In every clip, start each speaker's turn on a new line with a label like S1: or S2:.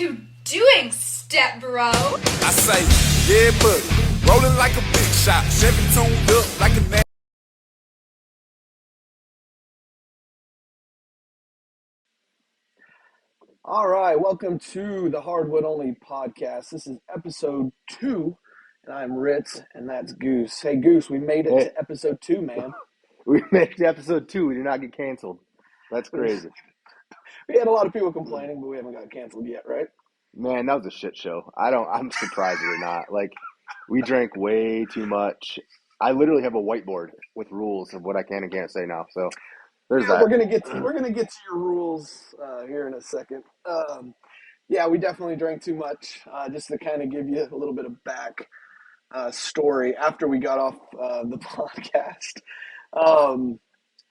S1: you doing, step bro?
S2: I say, yeah, buddy. Rolling like a big shot. Chevy tuned up like a
S3: All right, welcome to the Hardwood Only Podcast. This is episode 2, and I'm Ritz, and that's Goose. Hey, Goose, we made it to episode 2, man.
S4: We made it to episode 2. We did not get canceled. That's crazy.
S3: We had a lot of people complaining, but we haven't got canceled yet, right?
S4: Man, that was a shit show. I'm surprised we're not. Like, we drank way too much. I literally have a whiteboard with rules of what I can and can't say now. So there's that.
S3: We're gonna get to your rules here in a second. Yeah, we definitely drank too much. Just to kind of give you a little bit of back story after we got off the podcast.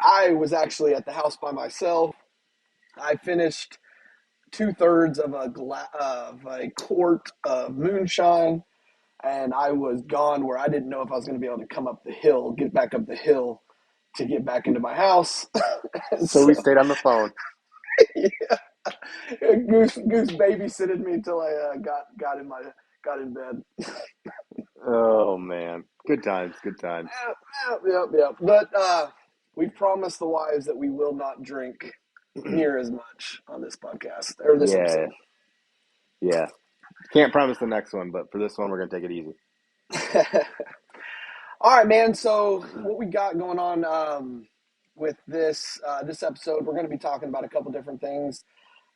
S3: I was actually at the house by myself. I finished 2/3 of a quart of moonshine, and I was gone where I didn't know if I was going to be able to get back up the hill to get back into my house.
S4: So we stayed on the phone.
S3: Yeah. Goose babysitted me until I got in bed.
S4: Oh man, good times.
S3: Yep. But we promised the wives that we will not drink near as much on this podcast or this episode.
S4: Yeah. Can't promise the next one, but for this one, we're gonna take it easy.
S3: All right, man. So what we got going on with this episode, we're going to be talking about a couple different things.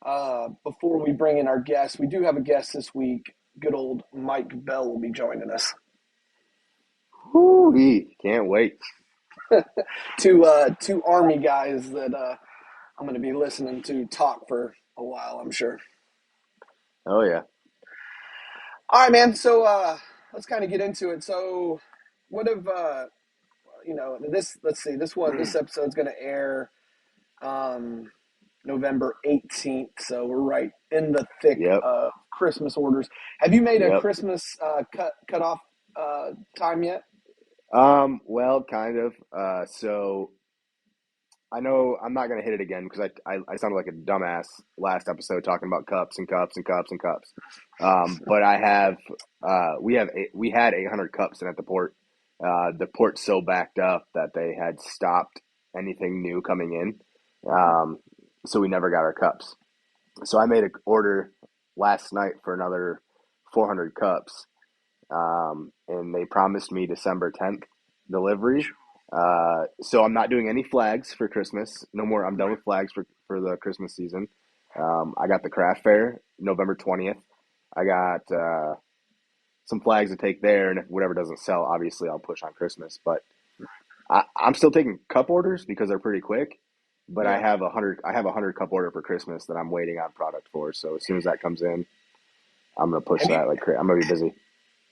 S3: Before we bring in our guest, we do have a guest this week. Good old Mike Bell will be joining us.
S4: Woo-wee. Can't wait.
S3: Two Army guys that I'm going to be listening to talk for a while, I'm sure.
S4: Oh yeah.
S3: All right, man. So let's kind of get into it. So what if this? Let's see. This episode's going to air November 18th. So we're right in the thick of Christmas orders. Have you made a Christmas cutoff time yet?
S4: Well, kind of. So I know I'm not gonna hit it again because I sounded like a dumbass last episode talking about cups and cups and cups and cups. But I have we had 800 cups in at the port. The port's so backed up that they had stopped anything new coming in. So we never got our cups. So I made an order last night for another 400 cups. And they promised me December 10th delivery. So I'm not doing any flags for Christmas. No more. I'm done with flags for the Christmas season. I got the craft fair November 20th. I got some flags to take there, and if whatever doesn't sell, obviously I'll push on Christmas. But I'm still taking cup orders because they're pretty quick. But I have a 100 cup order for Christmas that I'm waiting on product for. So as soon as that comes in, I'm gonna push that like crazy. I'm gonna be busy.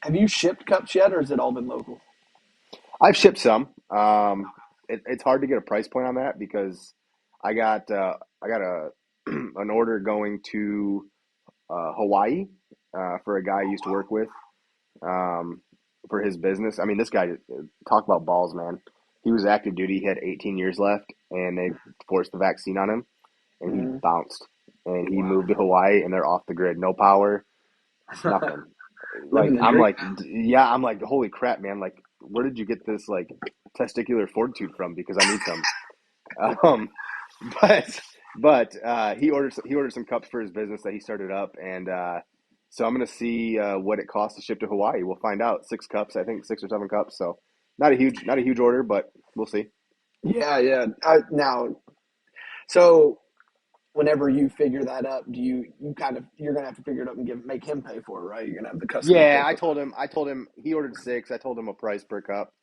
S3: Have you shipped cups yet, or has it all been local?
S4: I've shipped some. It's hard to get a price point on that because I got an order going to Hawaii for a guy I used to work with for his business. I mean, this guy, talk about balls, man. He was active duty. He had 18 years left, and they forced the vaccine on him, and he bounced. And he moved to Hawaii, and they're off the grid, no power, nothing. I'm like, holy crap, man! Like, where did you get this like testicular fortitude from? Because I need some. But he ordered some cups for his business that he started up, and so I'm gonna see what it costs to ship to Hawaii. We'll find out. 6 cups, I think 6 or 7 cups. So not a huge order, but we'll see.
S3: Yeah. So whenever you figure that up, you're gonna have to figure it up and make him pay for it, right? You're gonna have the customer.
S4: Yeah, I told him he ordered 6. I told him a price per cup,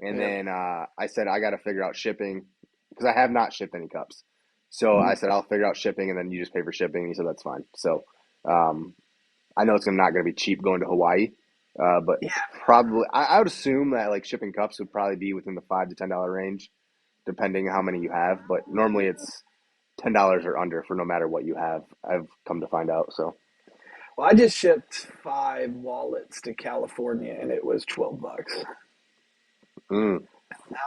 S4: and then I said I got to figure out shipping because I have not shipped any cups. So I said I'll figure out shipping, and then you just pay for shipping. And he said that's fine. So I know it's not going to be cheap going to Hawaii, but probably I would assume that like shipping cups would probably be within the $5 to $10 range, depending on how many you have. But normally it's $10 or under for no matter what you have. I've come to find out. So,
S3: well, I just shipped 5 wallets to California, and it was $12. That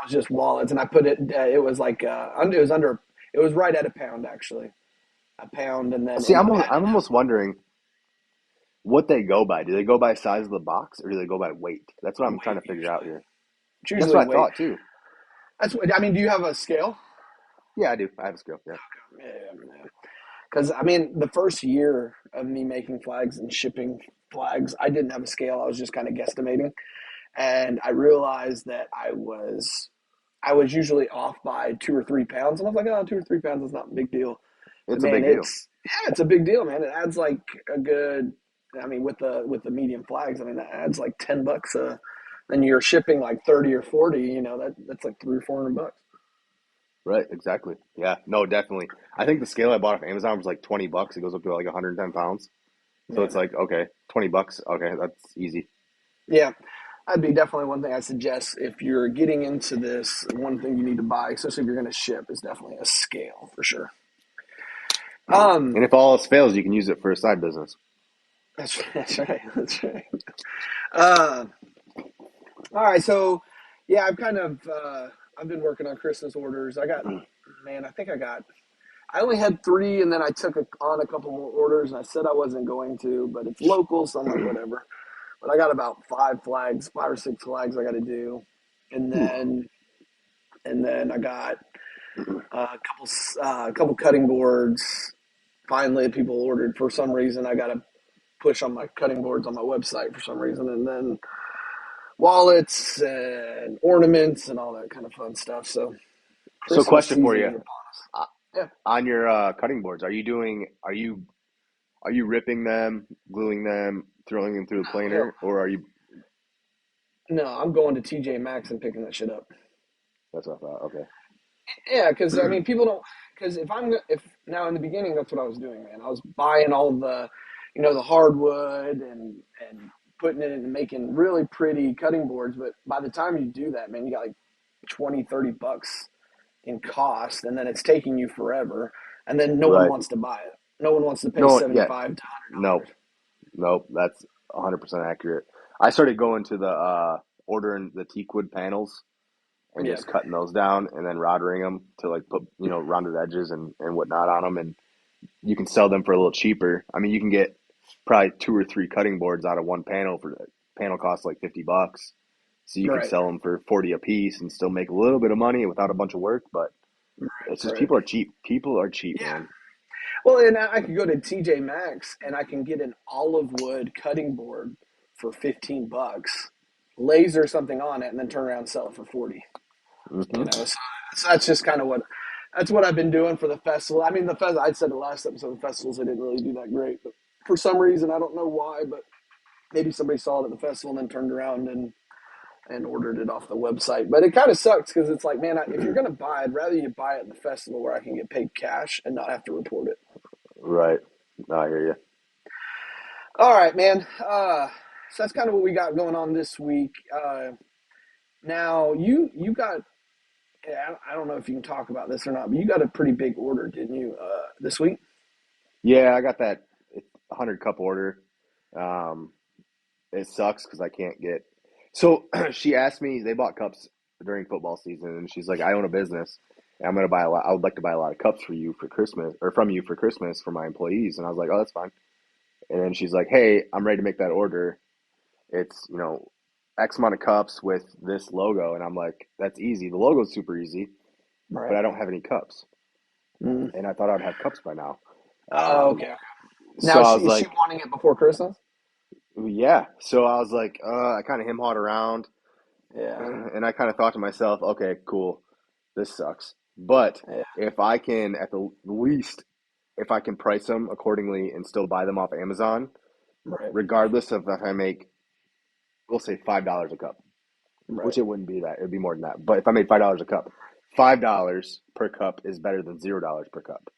S3: was just wallets, and I put it. It was like it was right at a pound actually, a pound, and then
S4: see, I'm almost wondering what they go by. Do they go by size of the box or do they go by weight? That's what I'm trying
S3: Weight
S4: to figure out
S3: usually.
S4: here.
S3: It's
S4: That's
S3: usually
S4: what I
S3: weight.
S4: thought too.
S3: That's what I mean. Do you have a scale?
S4: Yeah, I do. I have a scale. Yeah.
S3: Yeah. Because I mean, the first year of me making flags and shipping flags, I didn't have a scale. I was just kind of guesstimating, and I realized that I was usually off by 2 or 3 pounds, and I was like, oh, 2 or 3 pounds is not a big deal. But
S4: It's a
S3: man,
S4: big deal.
S3: it's a big deal, man. It adds like a good. I mean, with the medium flags, I mean that adds like $10. Then you're shipping like 30 or 40. That's like 300 or 400 bucks.
S4: Right. Exactly. Yeah. No, definitely. I think the scale I bought off Amazon was like $20. It goes up to like 110 pounds. So
S3: Yeah,
S4: it's like, okay, $20. Okay. That's easy.
S3: yeah. That'd be definitely one thing I suggest if you're getting into this. One thing you need to buy, especially if you're going to ship, is definitely a scale for sure.
S4: And if all else fails, you can use it for a side business.
S3: That's right. That's right. Uh, all right, so yeah, I've been working on Christmas orders. I only had three, and then I took on a couple more orders, and I said I wasn't going to, but it's local, so I'm like whatever. But I got about 5 or 6 flags I got to do, and
S4: Whew.
S3: then I got a couple cutting boards. Finally, people ordered. For some reason, I got to push on my cutting boards on my website for some reason, and then wallets and ornaments and all that kind of fun stuff. So
S4: So,
S3: Christmas
S4: question for
S3: season
S4: you:
S3: is upon
S4: uh,
S3: us. Yeah.
S4: on your cutting boards, are you ripping them, gluing them, throwing them through the
S3: No, hell
S4: planer, or are you?
S3: no. No, I'm going to TJ Maxx and picking that shit up.
S4: That's what I thought. Okay.
S3: Yeah, because I mean, people don't. Because if now in the beginning, that's what I was doing, man. I was buying all the hardwood and putting it and making really pretty cutting boards. But by the time you do that, man, you got like 20, 30 bucks in cost, and then it's taking you forever. And then no one
S4: Right.
S3: wants to buy it. No one wants to pay
S4: No. Yeah.
S3: 75 to
S4: Nope.
S3: $100.
S4: Nope. That's 100% accurate. I started going to the ordering the teak wood panels and
S3: Yeah,
S4: just cutting those down and then routering them to like put rounded edges and whatnot on them, and you can sell them for a little cheaper. I mean, you can get probably two or three cutting boards out of one panel. For the panel costs like $50, so you can
S3: right,
S4: sell them for 40 a piece and still make a little bit of money without a bunch of work. But it's just
S3: right.
S4: people are cheap. People are cheap,
S3: Yeah.
S4: man.
S3: Well, and I could go to TJ Maxx and I can get an olive wood cutting board for $15, laser something on it, and then turn around and sell it for 40.
S4: Hmm.
S3: So that's just kind of what I've been doing for the festival. I mean, the festival. I said the last episode, the festivals I didn't really do that great, but for some reason I don't know why, but maybe somebody saw it at the festival and then turned around and ordered it off the website. But it kind of sucks because it's like, man, if you're gonna buy, I'd rather you buy it at the festival where I can get paid cash and not have to report it.
S4: Right. No, I hear you.
S3: All right, man. So that's kind of what we got going on this week. Now you got. I don't know if you can talk about this or not, but you got a pretty big order, didn't you, this week?
S4: Yeah, I got that 100 cup order. Um, it sucks because I can't get. So she asked me. They bought cups during football season, and she's like, "I own a business, and I'm gonna buy a lot. I would like to buy a lot of cups for you for Christmas, or from you for Christmas for my employees." And I was like, "Oh, that's fine." And then she's like, "Hey, I'm ready to make that order. It's X amount of cups with this logo." And I'm like, "That's easy. The logo's super easy, but
S3: Right.
S4: I don't have any cups."
S3: Mm.
S4: And I thought I'd have cups by now.
S3: Oh, okay.
S4: So
S3: Now
S4: I was
S3: is she
S4: like,
S3: wanting it before Christmas?
S4: "Yeah." So I was like, I kind of hem hawed around.
S3: Yeah.
S4: And I kind of thought to myself, okay, cool, this sucks. But
S3: Yeah.
S4: if I can, at the least, if I can price them accordingly and still buy them off Amazon,
S3: Right.
S4: regardless of if I make, we'll say $5 a cup,
S3: Right.
S4: which it wouldn't be that, it'd be more than that. But if I made $5 a cup, $5 per cup is better than $0 per cup.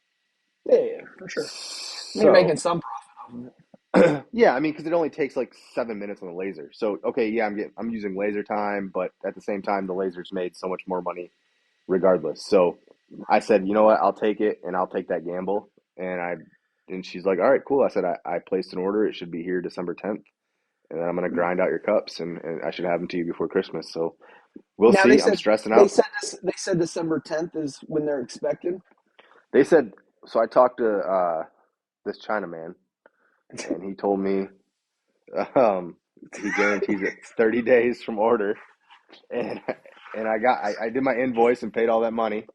S3: Yeah, for sure. You're
S4: So,
S3: making some profit off of it.
S4: yeah, I mean, because it only takes like 7 minutes on the laser. So, okay, yeah, I'm using laser time, but at the same time, the laser's made so much more money regardless. So I said, you know what, I'll take it and I'll take that gamble. And she's like, all right, cool. I said, I placed an order. It should be here December 10th. And then I'm going to grind out your cups and I should have them to you before Christmas. So we'll
S3: Now they
S4: see. I'm
S3: said
S4: stressing
S3: they
S4: out.
S3: said this, they said December 10th is when they're expected.
S4: They said, so I talked to this China man and he told me He guarantees it 30 days from order, and I did my invoice and paid all that money.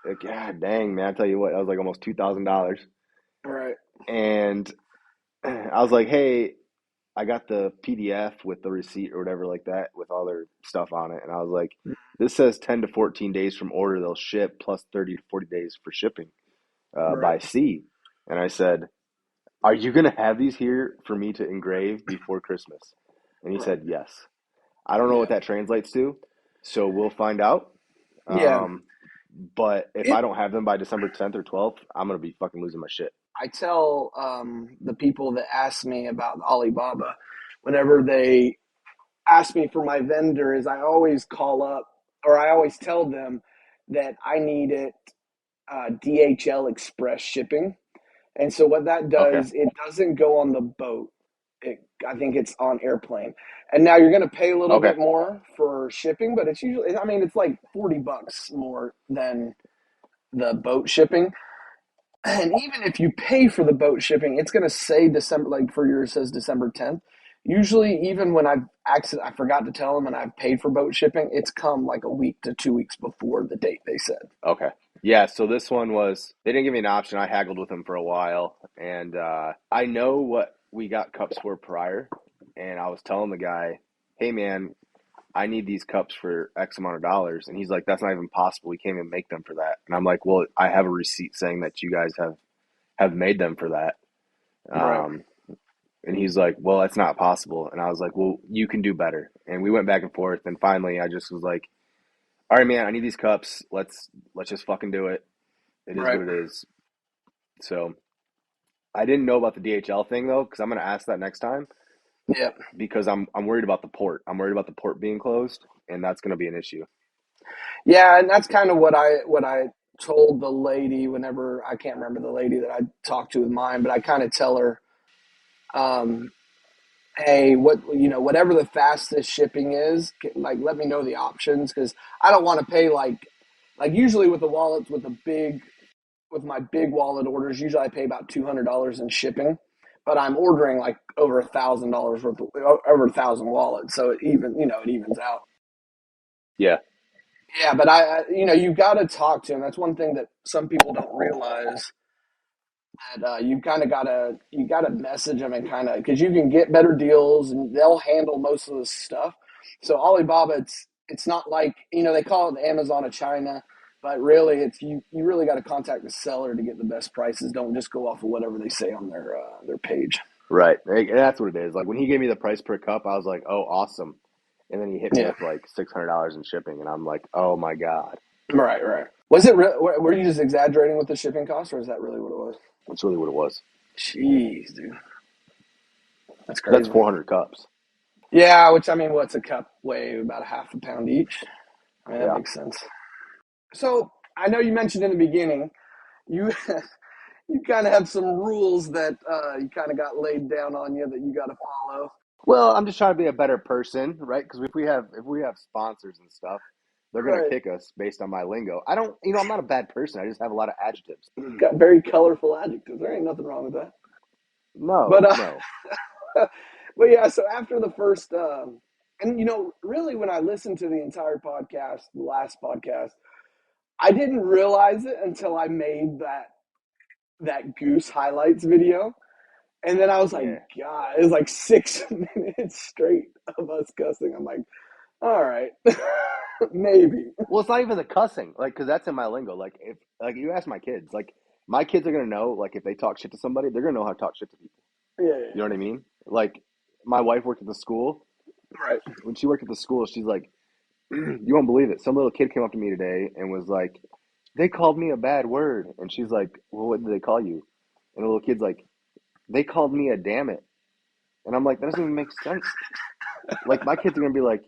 S4: Like, God dang, man! I tell you what, that was like almost $2,000,
S3: Right.
S4: and I was like, hey, I got the PDF with the receipt or whatever like that with all their stuff on it, and I was like, this says 10 to 14 days from order they'll ship plus 30 to 40 days for shipping
S3: Right.
S4: by sea, and I said, are you gonna have these here for me to engrave before Christmas? And he
S3: Right.
S4: said yes. I don't know
S3: Yeah.
S4: what that translates to, so we'll find out.
S3: Yeah.
S4: Um, but if I
S3: It.
S4: don't have them by December 10th or 12th, I'm gonna be fucking losing my shit.
S3: I tell the people that ask me about Alibaba, whenever they ask me for my vendor, is I always call up or I always tell them that I need it DHL Express shipping. And so what that
S4: Okay.
S3: does, it doesn't go on the boat. I think it's on airplane. And now you're going to pay a little
S4: Okay.
S3: bit more for shipping, but it's usually, I mean, it's like $40 more than the boat shipping. And even if you pay for the boat shipping, it's going to say December, like for yours says December 10th. Usually, even when I forgot to tell them and I've paid for boat shipping, it's come like a week to 2 weeks before the date they said.
S4: Okay. Yeah, so this one was, they didn't give me an option. I haggled with them for a while, and I know what we got cups for prior, and I was telling the guy, hey man, I need these cups for X amount of dollars. And he's like, that's not even possible. We can't even make them for that. And I'm like, well, I have a receipt saying that you guys have made them for that.
S3: Right.
S4: Um, and he's like, well, that's not possible. And I was like, well, you can do better. And we went back and forth. And finally, I just was like, all right, man, I need these cups. Let's just fucking do it. It is
S3: Right.
S4: what it is. So I didn't know about the DHL thing though, because I'm gonna ask that next time
S3: Yeah.
S4: because I'm worried about the port. I'm worried about the port being closed, and that's gonna be an issue.
S3: Yeah, and that's kind of what I told the lady whenever I can't remember the lady that I talked to with mine, but I kind of tell her, um, hey, whatever the fastest shipping is, like let me know the options because I don't want to pay like usually with the wallets with my big wallet orders, usually I pay about $200 in shipping, but I'm ordering like over $1,000 worth of, over 1,000 wallets, so it evens out.
S4: Yeah.
S3: Yeah, but you've got to talk to them. That's one thing that some people don't realize that you gotta message them and kind of because you can get better deals and they'll handle most of the stuff. So Alibaba, it's not like they call it the Amazon of China, but really it's you really got to contact the seller to get the best prices. Don't just go off of whatever they say on their page.
S4: Right. And that's what it is. Like when he gave me the price per cup, I was like, "Oh, awesome!" And then he hit me
S3: Yeah,
S4: with like $600 in shipping, and I'm like, "Oh my god!"
S3: right, right. Was it were you just exaggerating with the shipping cost, or is that really what it was?
S4: That's really what it was.
S3: Jeez, dude, that's
S4: 'Cause that's
S3: crazy.
S4: 400 cups.
S3: Yeah, which I mean, what's a cup weigh about a half a pound each? I mean, that
S4: Yeah.
S3: makes sense. So I know you mentioned in the beginning you you kind of have some rules that you kind of got laid down on you that you got to follow.
S4: Well, I'm just trying to be a better person, right? Because if we have sponsors and stuff, they're gonna
S3: Right.
S4: kick us based on my lingo. I don't, I'm not a bad person. I just have a lot of adjectives.
S3: Got very colorful adjectives. There ain't nothing wrong with that. But
S4: No, no.
S3: but yeah. So after the first, and really, when I listened to the entire podcast, the last podcast, I didn't realize it until I made that goose highlights video. And then I was like,
S4: Yeah.
S3: God, it was like 6 minutes straight of us cussing. I'm like, all right, maybe.
S4: Well, it's not even the cussing, like, because that's in my lingo. Like, if like you ask my kids, like, my kids are gonna know, like, if they talk shit to somebody, they're gonna know how to talk shit to people.
S3: Yeah,
S4: You know
S3: yeah,
S4: what I mean? Like, my wife worked at the school.
S3: right.
S4: When she worked at the school, she's like, you won't believe it. Some little kid came up to me today and was like, they called me a bad word, and she's like, well, what did they call you? And the little kid's like, they called me a damn it, and I'm like, that doesn't even make sense. Like, my kids are gonna be like,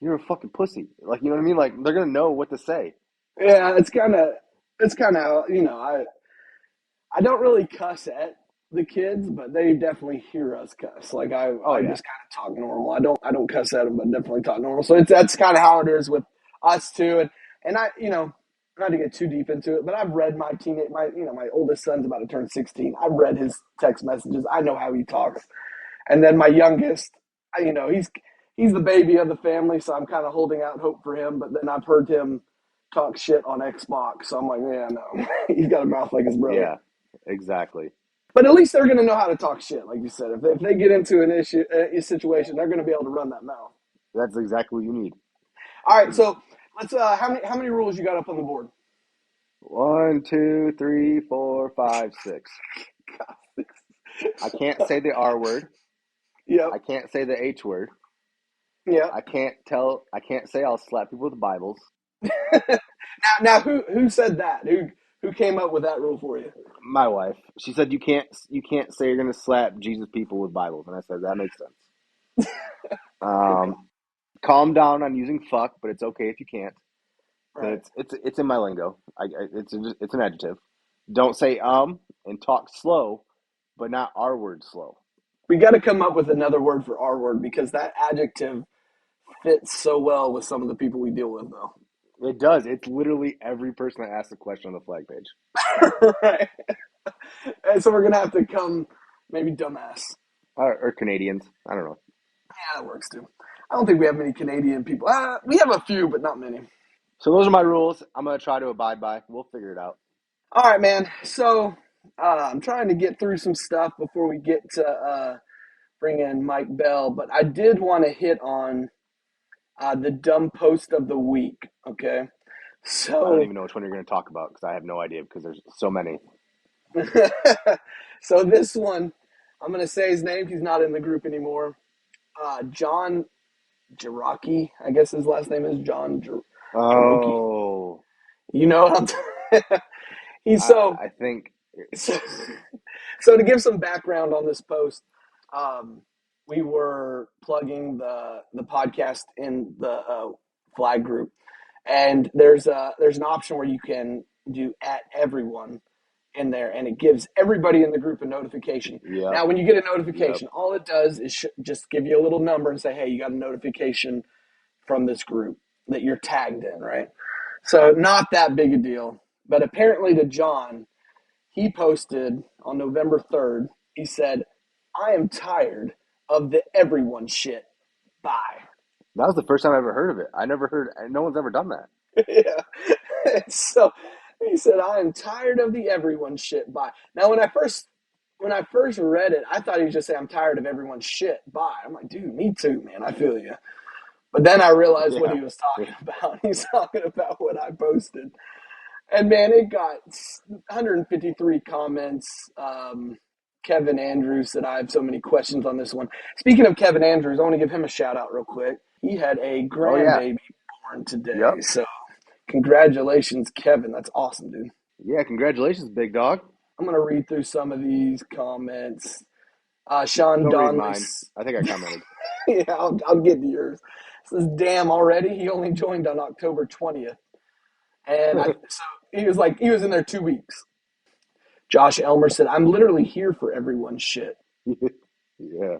S4: you're a fucking pussy. Like, you know what I mean? Like, they're gonna know what to say.
S3: Yeah, it's kind of I don't really cuss at the kids, but they definitely hear us cuss. Like
S4: Oh
S3: I
S4: yeah.
S3: just kind of talk normal. I don't cuss at them, but definitely talk normal. So that's kind of how it is with us too. And I not to get too deep into it, but I've read my oldest son's about to turn 16. I've read his text messages. I know how he talks. And then my youngest, he's the baby of the family, so I'm kind of holding out hope for him. But then I've heard him talk shit on Xbox, so I'm like, yeah, no, he's got a mouth like his brother.
S4: Yeah, exactly.
S3: But at least they're going to know how to talk shit, like you said. If they get into a situation, they're going to be able to run that mouth.
S4: That's exactly what you need.
S3: All right, so let's. How many rules you got up on the board?
S4: 1, 2, 3, 4, 5, 6. I can't say the R word.
S3: Yep.
S4: I can't say the H word.
S3: Yep.
S4: I can't say I'll slap people with Bibles.
S3: Now, who said that? Who came up with that rule for you?
S4: My wife. She said you can't say you're gonna slap Jesus people with Bibles, and I said that makes sense. Calm down on using fuck, but it's okay if you can't.
S3: Right.
S4: It's in my lingo. It's an adjective. Don't say and talk slow, but not R word slow.
S3: We got to come up with another word for R word because that adjective fits so well with some of the people we deal with, though.
S4: It does. It's literally every person that asks a question on the flag page.
S3: Right. And so we're gonna have to come maybe dumbass.
S4: Or Canadians. I don't know.
S3: Yeah, that works too. I don't think we have many Canadian people. We have a few, but not many.
S4: So those are my rules. I'm gonna try to abide by. We'll figure it out.
S3: All right, man. So I'm trying to get through some stuff before we get to bring in Mike Bell, but I did want to hit on the dumb post of the week. Okay, so
S4: I don't even know which one you're gonna talk about because I have no idea because there's so many.
S3: So this one, I'm going to say his name. He's not in the group anymore. John Jarocki, I guess his last name is John Jarocki.
S4: Oh,
S3: You know what I'm He's
S4: I think
S3: so to give some background on this post, we were plugging the podcast in the flag group, and there's an option where you can do at everyone in there, and it gives everybody in the group a notification.
S4: Yep.
S3: Now, when you get a notification, all it does is just give you a little number and say, hey, you got a notification from this group that you're tagged in, right? So not that big a deal. But apparently to John, he posted on November 3rd, he said, I am tired of the everyone shit. Bye.
S4: that was the first time I ever heard of it. I never heard. No one's ever done that.
S3: Yeah. So he said, I am tired of the everyone shit. Bye. Now, when I first read it, I thought he was just saying, I'm tired of everyone's shit. Bye. I'm like, dude, me too, man. I feel you. But then I realized what he was talking about. He's talking about what I posted. And, man, it got 153 comments. Kevin Andrews said, I have so many questions on this one. Speaking of Kevin Andrews, I want to give him a shout-out real quick. He had a grandbaby born today.
S4: Yep.
S3: So congratulations, Kevin. That's awesome, dude.
S4: Yeah, congratulations, big dog.
S3: I'm going to read through some of these comments. Sean
S4: Don't
S3: Donnelly.
S4: read mine. I think I commented.
S3: Yeah, I'll get to yours. It says, damn, already? He only joined on October 20th. And so he was in there 2 weeks. Josh Elmer said, I'm literally here for everyone's shit.
S4: Yeah.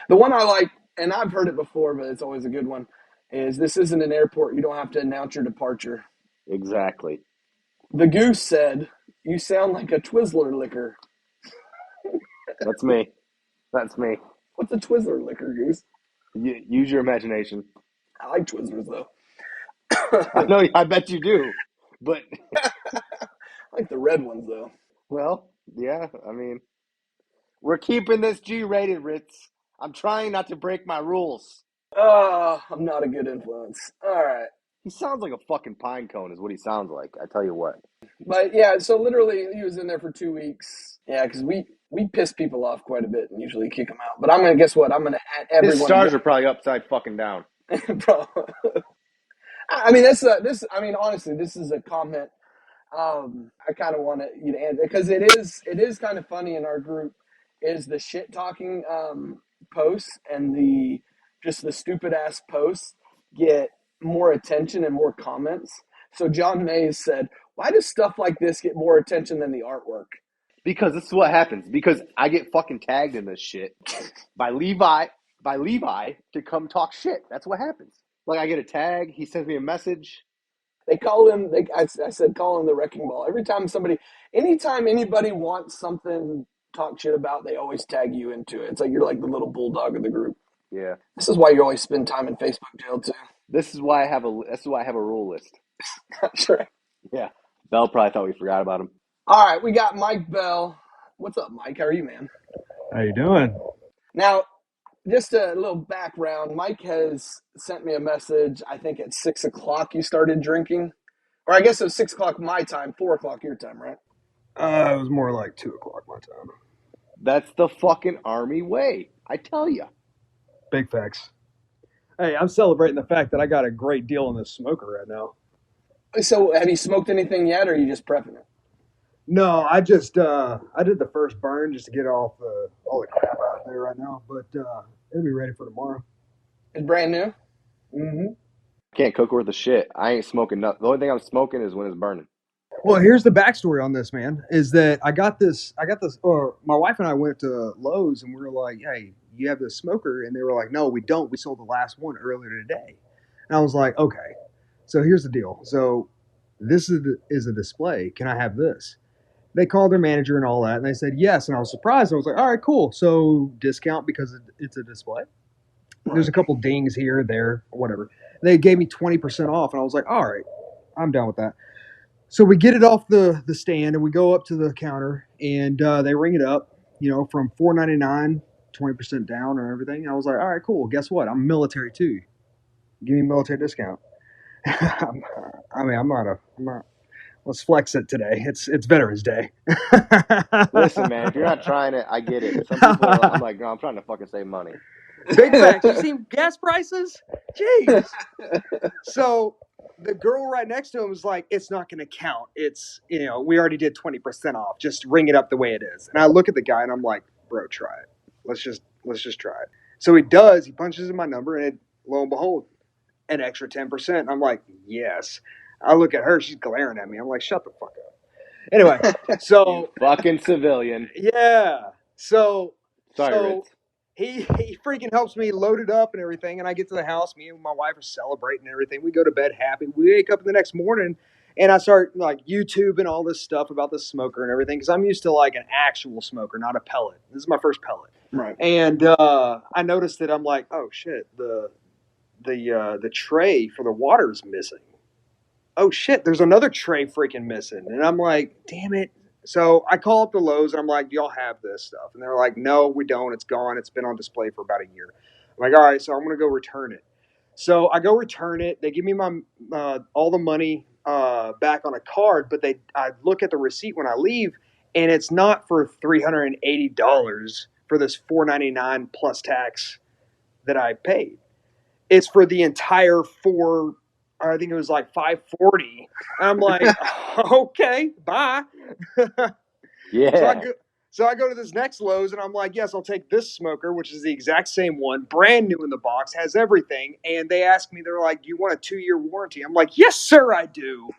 S3: The one I like, and I've heard it before, but it's always a good one, is this isn't an airport. You don't have to announce your departure.
S4: Exactly.
S3: The Goose said, you sound like a Twizzler liquor.
S4: That's me. That's me.
S3: What's a Twizzler liquor, Goose?
S4: Use your imagination.
S3: I like Twizzlers, though.
S4: I know. I bet you do. But
S3: I like the red ones, though.
S4: well, yeah. I mean, we're keeping this G-rated, Ritz. I'm trying not to break my rules.
S3: I'm not a good influence. All right.
S4: He sounds like a fucking pine cone is what he sounds like. I tell you what.
S3: But, yeah, so literally he was in there for 2 weeks. Yeah, because we piss people off quite a bit and usually kick them out. But I'm going to, guess what? I'm going to add everyone.
S4: His stars are probably upside fucking down.
S3: Bro. I mean, honestly, this is a comment I kind of want you to answer because it is kind of funny in our group is the shit talking posts and the stupid ass posts get more attention and more comments. So John Mays said, why does stuff like this get more attention than the artwork?
S4: Because this is what happens. Because I get fucking tagged in this shit by Levi to come talk shit. That's what happens. Like I get a tag, he sends me a message.
S3: They call him. I said call him the wrecking ball. Anytime anybody wants something talk shit about, they always tag you into it. It's like you're like the little bulldog of the group.
S4: Yeah.
S3: This is why you always spend time in Facebook jail too.
S4: This is why I have a rule list.
S3: That's right.
S4: Yeah. Bell probably thought we forgot about him.
S3: All right, we got Mike Bell. What's up, Mike? How are you, man?
S5: How you doing?
S3: Now, just a little background. Mike has sent me a message. I think at 6 o'clock you started drinking. Or I guess it was 6 o'clock my time, 4 o'clock your time, right?
S5: It was more like 2 o'clock my time.
S4: That's the fucking Army way. I tell you.
S5: Big facts. Hey, I'm celebrating the fact that I got a great deal on this smoker right now.
S3: So have you smoked anything yet, or are you just prepping it?
S5: No, I just I did the first burn just to get off all the crap out there right now, but it'll be ready for tomorrow.
S3: It's brand new?
S5: Mm-hmm.
S4: Can't cook worth a shit. I ain't smoking nothing. The only thing I'm smoking is when it's burning.
S5: Well, here's the backstory on this, man, is that I got this, or my wife and I went to Lowe's and we were like, hey, you have this smoker? And they were like, no, we don't. We sold the last one earlier today. And I was like, okay, so here's the deal. So this is a display. Can I have this? They called their manager and all that, and they said yes. And I was surprised. I was like, all right, cool. So discount because it's a display. There's a couple dings here, there, whatever. They gave me 20% off, and I was like, all right, I'm down with that. So we get it off the stand, and we go up to the counter, and they ring it up, from $4.99, 20% down or everything. And I was like, all right, cool. Guess what? I'm military too. Give me a military discount. I'm not. Let's flex it today. It's Veterans Day.
S4: Listen, man, if you're not trying it, I get it. Some people, I'm like, no, I'm trying to fucking save money.
S5: Big facts. You seen gas prices? Jeez. So the girl right next to him was like, it's not going to count. It's, we already did 20% off. Just ring it up the way it is. And I look at the guy and I'm like, bro, try it. Let's just try it. So he does. He punches in my number and lo and behold, an extra 10%. And I'm like, yes. I look at her. She's glaring at me. I'm like, shut the fuck up. Anyway, so.
S4: You fucking civilian.
S5: Yeah. So.
S4: Sorry, Ritz.
S5: He freaking helps me load it up and everything, and I get to the house. Me and my wife are celebrating and everything. We go to bed happy. We wake up the next morning, and I start like YouTube and all this stuff about the smoker and everything because I'm used to like an actual smoker, not a pellet. This is my first pellet,
S3: right?
S5: And I noticed that I'm like, oh shit, the tray for the water is missing. Oh shit, there's another tray freaking missing, and I'm like, damn it. So I call up the Lowe's and I'm like, do y'all have this stuff? And they're like, no, we don't. It's gone. It's been on display for about a year. I'm like, all right, so I'm going to go return it. So I go return it. They give me my all the money back on a card, but I look at the receipt when I leave, and it's not for $380 for this $4.99 plus tax that I paid. It's for the entire I think it was like $540. I'm like, okay, bye.
S4: Yeah.
S5: So I go to this next Lowe's and I'm like, yes, I'll take this smoker, which is the exact same one, brand new in the box, has everything. And they ask me, they're like, do you want a 2-year warranty? I'm like, yes, sir, I do.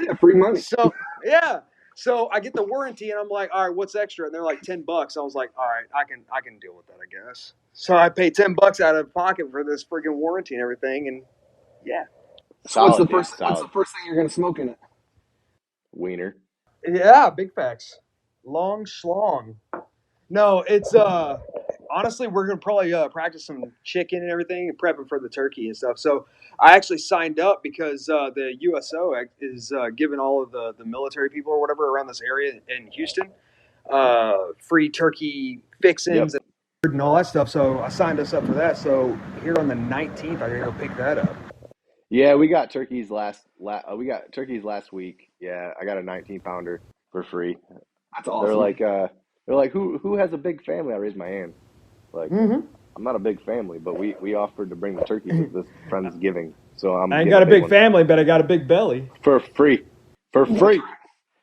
S3: Yeah, free money.
S5: So yeah. So I get the warranty and I'm like, all right, what's extra? And they're like $10. I was like, all right, I can deal with that, I guess. So I paid $10 out of pocket for this freaking warranty and everything, and yeah.
S3: So what's the first thing you're gonna smoke in it?
S4: Wiener.
S5: Yeah, big facts. Long schlong. No, it's honestly we're gonna probably practice some chicken and everything and prepping for the turkey and stuff. So I actually signed up because the USO is giving all of the military people or whatever around this area in Houston free turkey fixins and all that stuff. So I signed us up for that. So here on the 19th, I gotta go pick that up.
S4: Yeah, we got turkeys last week. Yeah, I got a 19-pounder for free.
S3: That's awesome.
S4: They're like, who has a big family? I raised my hand. Like, I'm not a big family, but we offered to bring the turkey to this Friendsgiving. So
S5: I ain't got a big family, but I got a big belly.
S4: For free.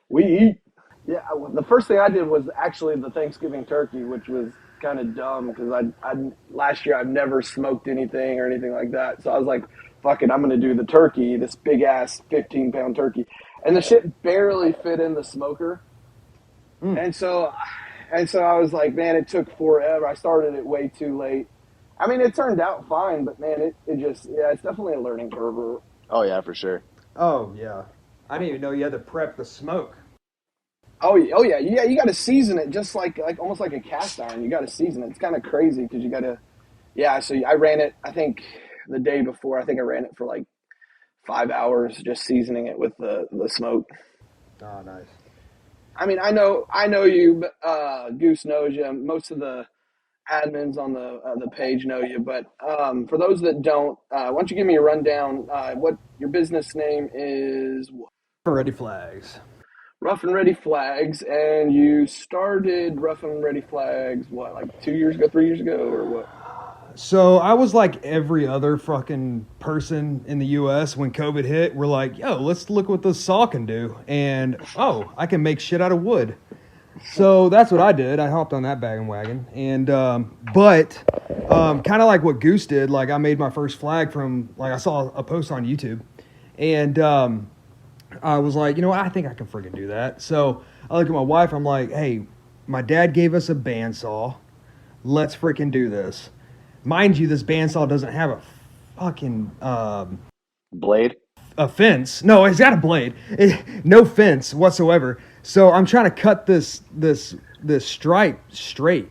S3: We eat. Yeah, the first thing I did was actually the Thanksgiving turkey, which was kind of dumb because I last year I've never smoked anything or anything like that. So I was like, fuck it, I'm going to do the turkey, this big ass 15-pound turkey. And the shit barely fit in the smoker. And so I was like, man, it took forever. I started it way too late. I mean, it turned out fine, but man, it's definitely a learning curve.
S4: Oh yeah, for sure.
S5: Oh yeah. I didn't even know you had to prep the smoke.
S3: Oh yeah, yeah. You got to season it just like almost like a cast iron. You got to season it. It's kind of crazy because you got to. Yeah, so I ran it. I think the day before. I think I ran it for like 5 hours, just seasoning it with the smoke.
S5: Oh, nice.
S3: I mean, I know you. Goose knows you. Most of the admins on the page know you, but for those that don't, why don't you give me a rundown? What your business name is? What?
S5: Ready flags.
S3: Rough and Ready Flags, and you started Rough and Ready Flags what, like 2 years ago, 3 years ago, or what?
S5: So I was like every other fucking person in the U.S. when COVID hit. We're like, yo, let's look what this saw can do, and oh, I can make shit out of wood. So that's what I did. I hopped on that bandwagon, and but kind of like what Goose did. Like I made my first flag from like I saw a post on YouTube, and I was like, you know what? I think I can freaking do that. So I look at my wife. I'm like, hey, my dad gave us a bandsaw. Let's freaking do this. Mind you, this bandsaw doesn't have a fucking
S4: Blade.
S5: a fence. No, it's got a blade. No fence whatsoever. So I'm trying to cut this stripe straight,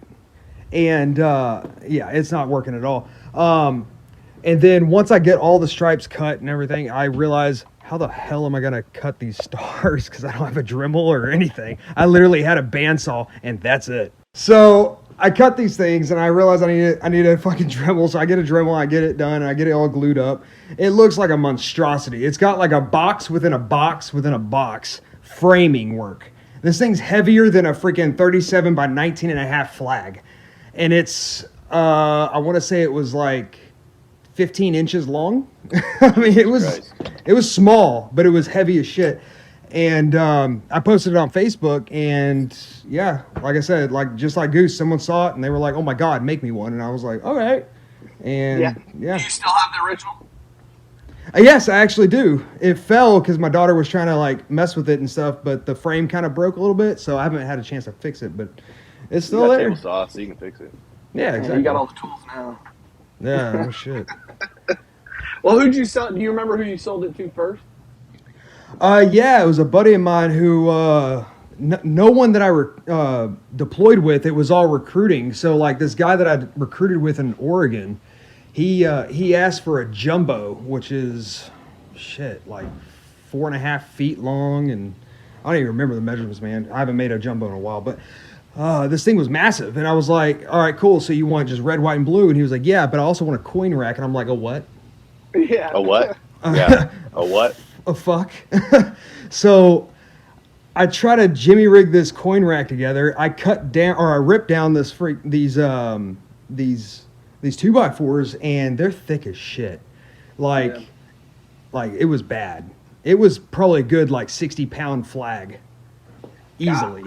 S5: and yeah, it's not working at all. And then once I get all the stripes cut and everything, I realize how the hell am I gonna cut these stars because I don't have a Dremel or anything. I literally had a bandsaw and that's it. So I cut these things and I realize I need a fucking Dremel. So I get a Dremel, I get it done, and I get it all glued up. It looks like a monstrosity. It's got like a box within a box within a box framing work. This thing's heavier than a freaking 37 by 19 and a half flag. And it's, I want to say it was like 15 inches long. I mean, it was small, but it was heavy as shit. And I posted it on Facebook, and yeah, like I said, like just like Goose, someone saw it and they were like, "Oh my God, make me one!" And I was like, "All right." And yeah.
S3: Do you still have the original?
S5: Yes, I actually do. It fell because my daughter was trying to like mess with it and stuff, but the frame kind of broke a little bit, so I haven't had a chance to fix it. But it's still there.
S4: Table saw, so you can fix it.
S5: Yeah, exactly.
S3: You got all the tools now.
S5: Yeah, no shit.
S3: Well, who'd you sell? Do you remember who you sold it to first?
S5: Yeah, it was a buddy of mine who, no one that I deployed with. It was all recruiting. So like this guy that I recruited with in Oregon, he asked for a jumbo, which is shit like 4.5 feet long, and I don't even remember the measurements, man. I haven't made a jumbo in a while, but this thing was massive, and I was like, all right, cool. So you want just red, white, and blue? And he was like, yeah, but I also want a coin rack, and I'm like, a what?
S3: Yeah.
S4: A what? Yeah. A what?
S5: A fuck. So I try to jimmy rig this coin rack together. I ripped down these 2x4s, and they're thick as shit. Like it was bad. It was probably a good like 60-pound flag, easily.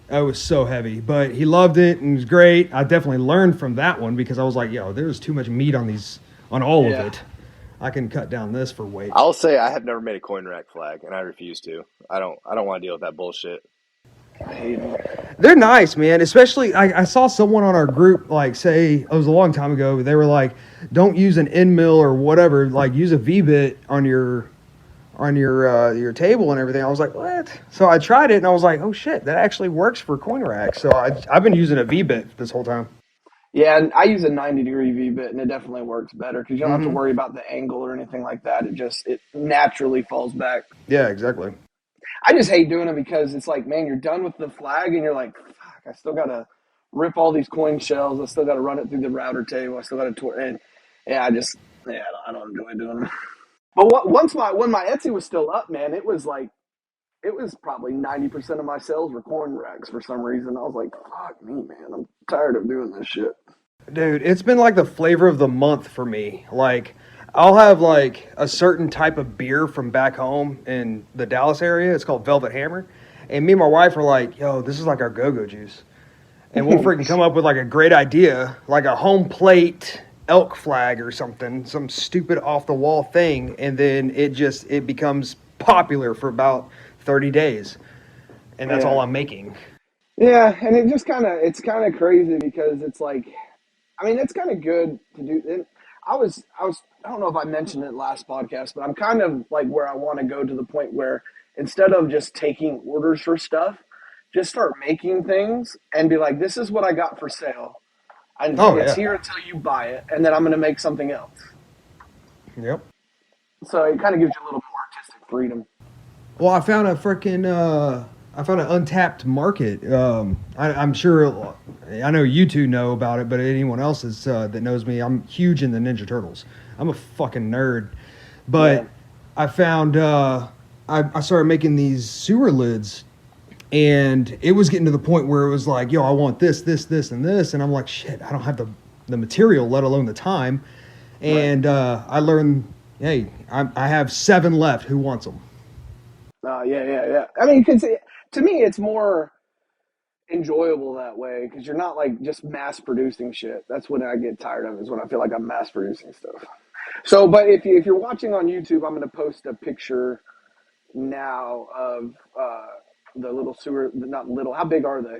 S5: It was so heavy, but he loved it and it was great. I definitely learned from that one because I was like, yo, there's too much meat on all of it. I can cut down this for weight.
S4: I'll say I have never made a coin rack flag, and I refuse to. I don't want to deal with that bullshit.
S3: I hate them.
S5: They're nice, man. Especially, I saw someone on our group like say it was a long time ago. They were like, "Don't use an end mill or whatever. Like, use a V-bit on your table and everything." I was like, "What?" So I tried it and I was like, "Oh shit, that actually works for coin racks." So I've been using a V-bit this whole time.
S3: Yeah, and I use a 90-degree V-bit, and it definitely works better because you don't have to worry about the angle or anything like that. It naturally falls back.
S5: Yeah, exactly.
S3: I just hate doing it because it's like, man, you're done with the flag, and you're like, fuck, I still got to rip all these coin shells. I still got to run it through the router table. I still got to and yeah, I don't enjoy doing them. But when my Etsy was still up, man, it was probably 90% of my sales were coin racks for some reason. I was like, fuck me, man, I'm tired of doing this shit.
S5: Dude, it's been like the flavor of the month for me. Like, I'll have like a certain type of beer from back home in the Dallas area. It's called Velvet Hammer. And me and my wife are like, yo, this is like our go-go juice. And we'll freaking come up with like a great idea, like a home plate elk flag or something, some stupid off-the-wall thing. And then it becomes popular for about 30 days. And that's all I'm making.
S3: Yeah, and it's kind of crazy because it's like, I mean, it's kind of good to do. And I don't know if I mentioned it last podcast, but I'm kind of like where I want to go to the point where instead of just taking orders for stuff, just start making things and be like, this is what I got for sale. And
S5: Oh
S3: it's
S5: yeah.
S3: here until you buy it, and then I'm going to make something else.
S5: Yep.
S3: So it kind of gives you a little more artistic freedom.
S5: Well, I found I found an untapped market. I'm sure, I know you two know about it, but anyone else that knows me, I'm huge in the Ninja Turtles. I'm a fucking nerd. But
S3: Yeah.
S5: I found, I started making these sewer lids, and it was getting to the point where it was like, yo, I want this, this, this, and this. And I'm like, shit, I don't have the material, let alone the time. And I learned, hey, I have 7 left. Who wants them?
S3: Yeah. I mean, because to me, it's more enjoyable that way because you're not like just mass producing shit. That's when I get tired of, is when I feel like I'm mass producing stuff. So, but if you're watching on YouTube, I'm going to post a picture now of the little sewer. Not little. How big are they?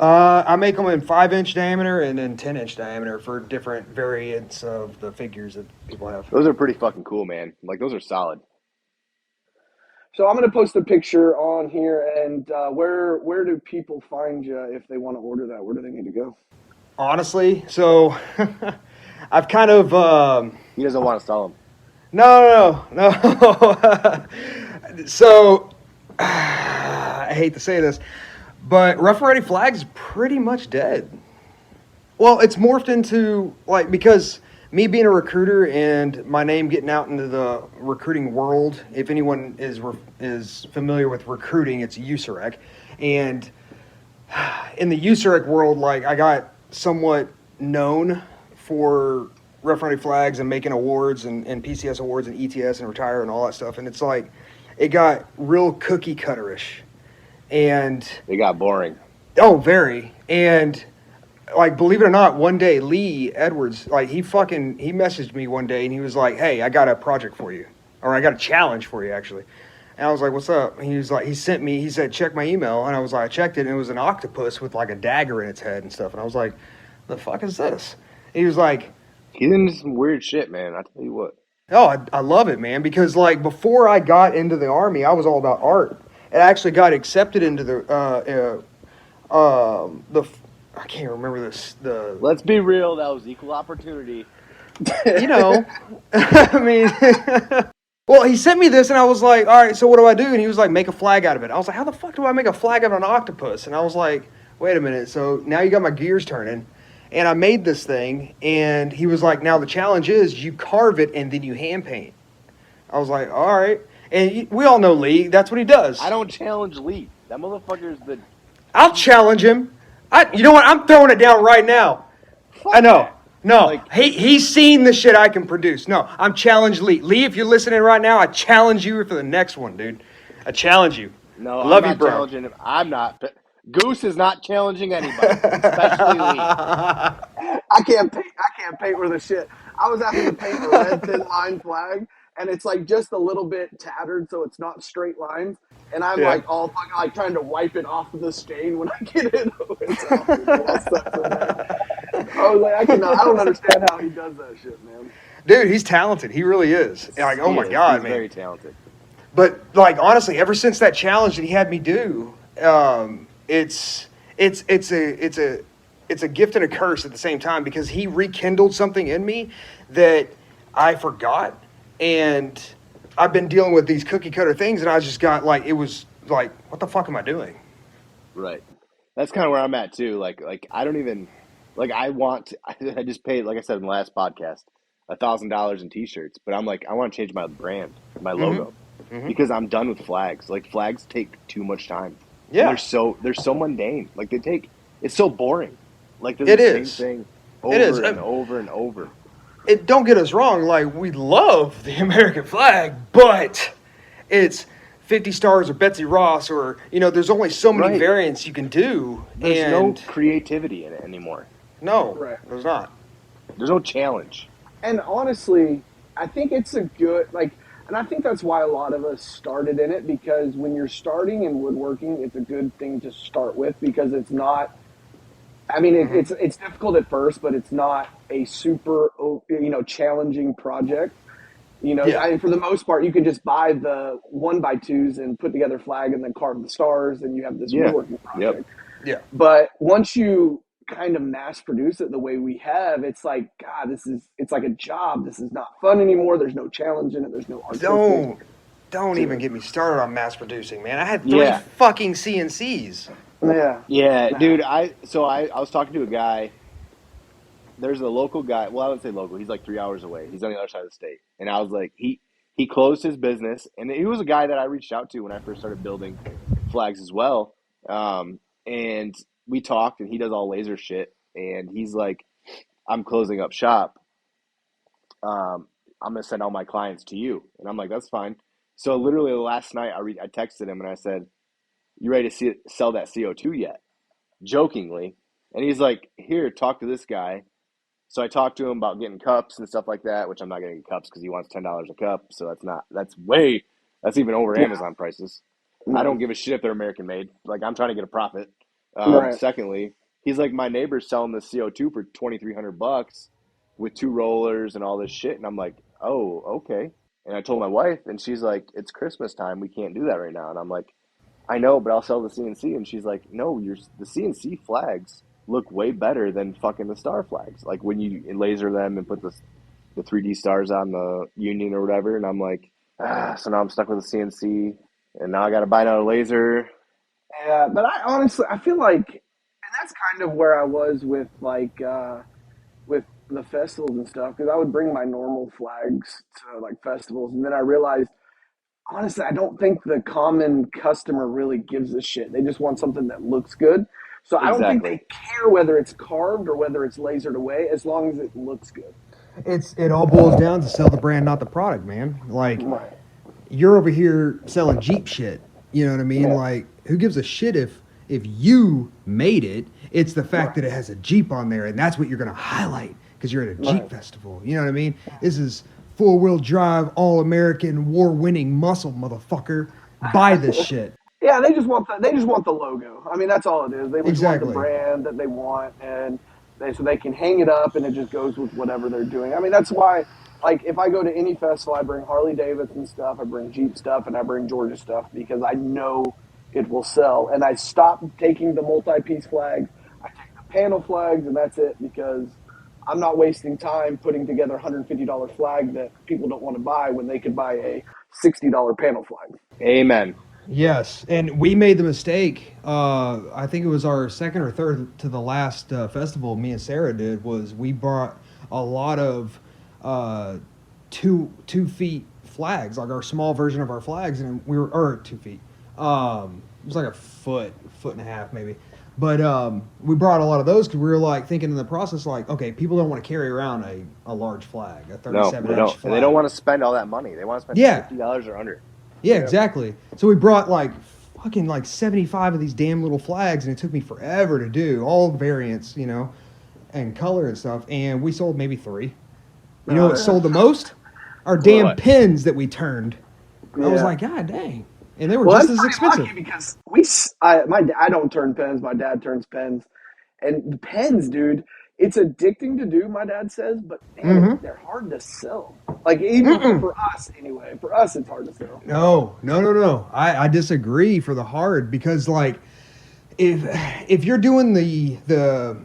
S5: I make them in 5-inch diameter and then 10-inch diameter for different variants of the figures that people have.
S4: Those are pretty fucking cool, man. Like, those are solid.
S3: So I'm going to post a picture on here, and where do people find you if they want to order that? Where do they need to go?
S5: Honestly, so I've kind of
S4: He doesn't want to sell them.
S5: no. So I hate to say this, but Rough and Ready Flags is pretty much dead. Well, it's morphed into, like, because me being a recruiter and my name getting out into the recruiting world, if anyone is familiar with recruiting, it's USEREC. And in the USEREC world, like, I got somewhat known for Rough and Ready Flags and making awards and PCS awards and ETS and retire and all that stuff. And it's like, it got real cookie cutterish. And
S4: They got boring.
S5: oh, very. And like, believe it or not, one day Lee Edwards, like, he messaged me one day and he was like, hey, I got a project for you, or I got a challenge for you, actually. And I was like, what's up? And he was like, he said, check my email. And I was like, I checked it, and it was an octopus with like a dagger in its head and stuff. And I was like, the fuck is this? And he was like,
S4: He's into some weird shit, man. I tell you what.
S5: oh, I love it, man, because like before I got into the Army, I was all about art. It actually got accepted into the I can't remember this.
S4: Let's be real. That was equal opportunity.
S5: You know, I mean, well, he sent me this, and I was like, all right, so what do I do? And he was like, make a flag out of it. I was like, how the fuck do I make a flag out of an octopus? And I was like, wait a minute. So now you got my gears turning. And I made this thing, and he was like, now the challenge is you carve it and then you hand paint. I was like, all right. And we all know Lee. That's what he does.
S4: I don't challenge Lee. That motherfucker's the.
S5: I'll challenge him. You know what? I'm throwing it down right now. I know. No,
S4: Like-
S5: he's seen the shit I can produce. No, I'm challenged Lee. Lee, if you're listening right now, I challenge you for the next one, dude. I challenge you.
S4: No,
S5: I love
S4: I'm
S5: you,
S4: not
S5: bro.
S4: challenging him. I'm not. Goose is not challenging anybody, especially Lee.
S3: I can't paint worth a shit. I was having to paint a red thin line flag, and it's like just a little bit tattered, so it's not straight lines. And I'm
S5: Yeah.
S3: like all fucking like trying to wipe it off of the stain when I get it. It's all stuff in there. I was like, I don't understand how he does that shit, man.
S5: Dude, he's talented. He really is. Like, oh
S4: He
S5: my
S4: is.
S5: God,
S4: He's
S5: man.
S4: very talented.
S5: But like, honestly, ever since that challenge that he had me do, it's a gift and a curse at the same time, because he rekindled something in me that I forgot, and I've been dealing with these cookie cutter things, and I just got like, it was like, what the fuck am I doing?
S4: Right. That's kind of where I'm at too. Like I don't even like. I just paid, like I said in the last podcast, $1,000 in T-shirts. But I'm like, I want to change my brand, my logo, because I'm done with flags. Like, flags take too much time.
S5: Yeah.
S4: And they're so mundane. Like, it's so boring. Like,
S5: It
S4: they're the
S5: is.
S4: same thing
S5: It is.
S4: over and over and over.
S5: Don't get us wrong, like, we love the American flag, but it's 50 stars or Betsy Ross, or, you know, there's only so many
S4: Right.
S5: variants you can do.
S4: There's no
S5: and
S4: creativity in it anymore.
S5: no,
S3: Right.
S5: there's not.
S4: There's no challenge.
S3: And honestly, I think it's a good and I think that's why a lot of us started in it, because when you're starting in woodworking, it's a good thing to start with, because it's not. I mean, it's difficult at first, but it's not a super challenging project. You know,
S5: Yeah.
S3: for the most part, you can just buy the 1x2s and put together flag and then carve the stars, and you have this
S4: Yeah.
S3: woodworking
S4: Yep.
S3: project.
S5: Yeah.
S3: But once you kind of mass produce it the way we have, it's like, God, it's like a job. This is not fun anymore. There's no challenge in it. There's no artistic
S5: Don't
S3: to
S5: even
S3: it.
S5: get me started on mass producing, man. I had 3
S4: Yeah.
S5: fucking CNCs.
S3: Yeah.
S4: Yeah, dude. I was talking to a guy. There's a local guy. Well, I would say local. He's like 3 hours away. He's on the other side of the state. And I was like, he closed his business, and he was a guy that I reached out to when I first started building flags as well. And we talked, and he does all laser shit. And he's like, I'm closing up shop. I'm gonna send all my clients to you, and I'm like, that's fine. So literally last night, I texted him and I said, you ready to sell that CO2 yet? Jokingly, and he's like, here, talk to this guy. So I talked to him about getting cups and stuff like that, which I'm not getting cups because he wants $10 a cup. So that's even over
S3: Yeah.
S4: Amazon prices. I
S3: No.
S4: don't give a shit if they're American made. Like, I'm trying to get a profit.
S3: Right.
S4: Secondly, he's like, my neighbor's selling the CO2 for $2,300 with 2 rollers and all this shit. And I'm like, oh, okay. And I told my wife, and she's like, it's Christmas time. We can't do that right now. And I'm like, I know, but I'll sell the CNC. And she's like, no, the CNC flags look way better than fucking the star flags. Like when you laser them and put the 3D stars on the Union or whatever. And I'm like, so now I'm stuck with a CNC, and now I got to buy another laser.
S3: Yeah, but I honestly, I feel like, and that's kind of where I was with with the festivals and stuff, because I would bring my normal flags to like festivals, and then I realized, honestly, I don't think the common customer really gives a shit. They just want something that looks good. So I don't think
S4: Exactly.
S3: they care whether it's carved or whether it's lasered away, as long as it looks good.
S5: It all boils down to sell the brand, not the product, man. Like
S3: Right.
S5: you're over here selling Jeep shit. You know what I mean?
S3: Yeah.
S5: Like who gives a shit if you made it? It's the fact that it has a Jeep on there, and that's what you're gonna highlight because you're at a Jeep
S3: Right.
S5: festival. You know what I mean? This is 4-wheel drive, all American, war winning muscle, motherfucker. Buy this shit.
S3: Yeah, they just want the logo. I mean, that's all it is. They just want the
S5: Exactly.
S3: brand that they want, and so they can hang it up, and it just goes with whatever they're doing. I mean, that's why, like, if I go to any festival, I bring Harley Davidson stuff, I bring Jeep stuff, and I bring Georgia stuff because I know it will sell. And I stopped taking the multi-piece flags. I take the panel flags, and that's it, because I'm not wasting time putting together a $150 flag that people don't want to buy when they could buy a $60 panel flag.
S4: Amen.
S5: Yes, and we made the mistake. I think it was our second or third to the last festival. Me and Sarah did was we brought a lot of 2 feet flags, like our small version of our flags, and we were or 2 feet. It was like a foot and a half maybe. But we brought a lot of those because we were like thinking in the process, like, okay, people don't want to carry around a large flag, a
S4: No,
S5: 37
S4: they
S5: inch
S4: don't.
S5: flag.
S4: And they don't want to spend all that money. They want to spend
S5: Yeah.
S4: $50 or under.
S5: Yeah, exactly. So we brought like fucking like 75 of these damn little flags, and it took me forever to do all variants, you know, and color and stuff. And we sold maybe 3. You know what sold the most? Our damn
S4: What?
S5: pins that we turned. I was
S3: Yeah.
S5: like, God dang. And they were
S3: Well,
S5: just
S3: that's
S5: as
S3: pretty
S5: expensive.
S3: lucky because I don't turn pens. My dad turns pens, and the pens, dude, it's addicting to do. My dad says, but man, they're hard to sell. Like even for us, anyway. For us, it's hard to sell.
S5: No. I disagree for the hard because like if you're doing the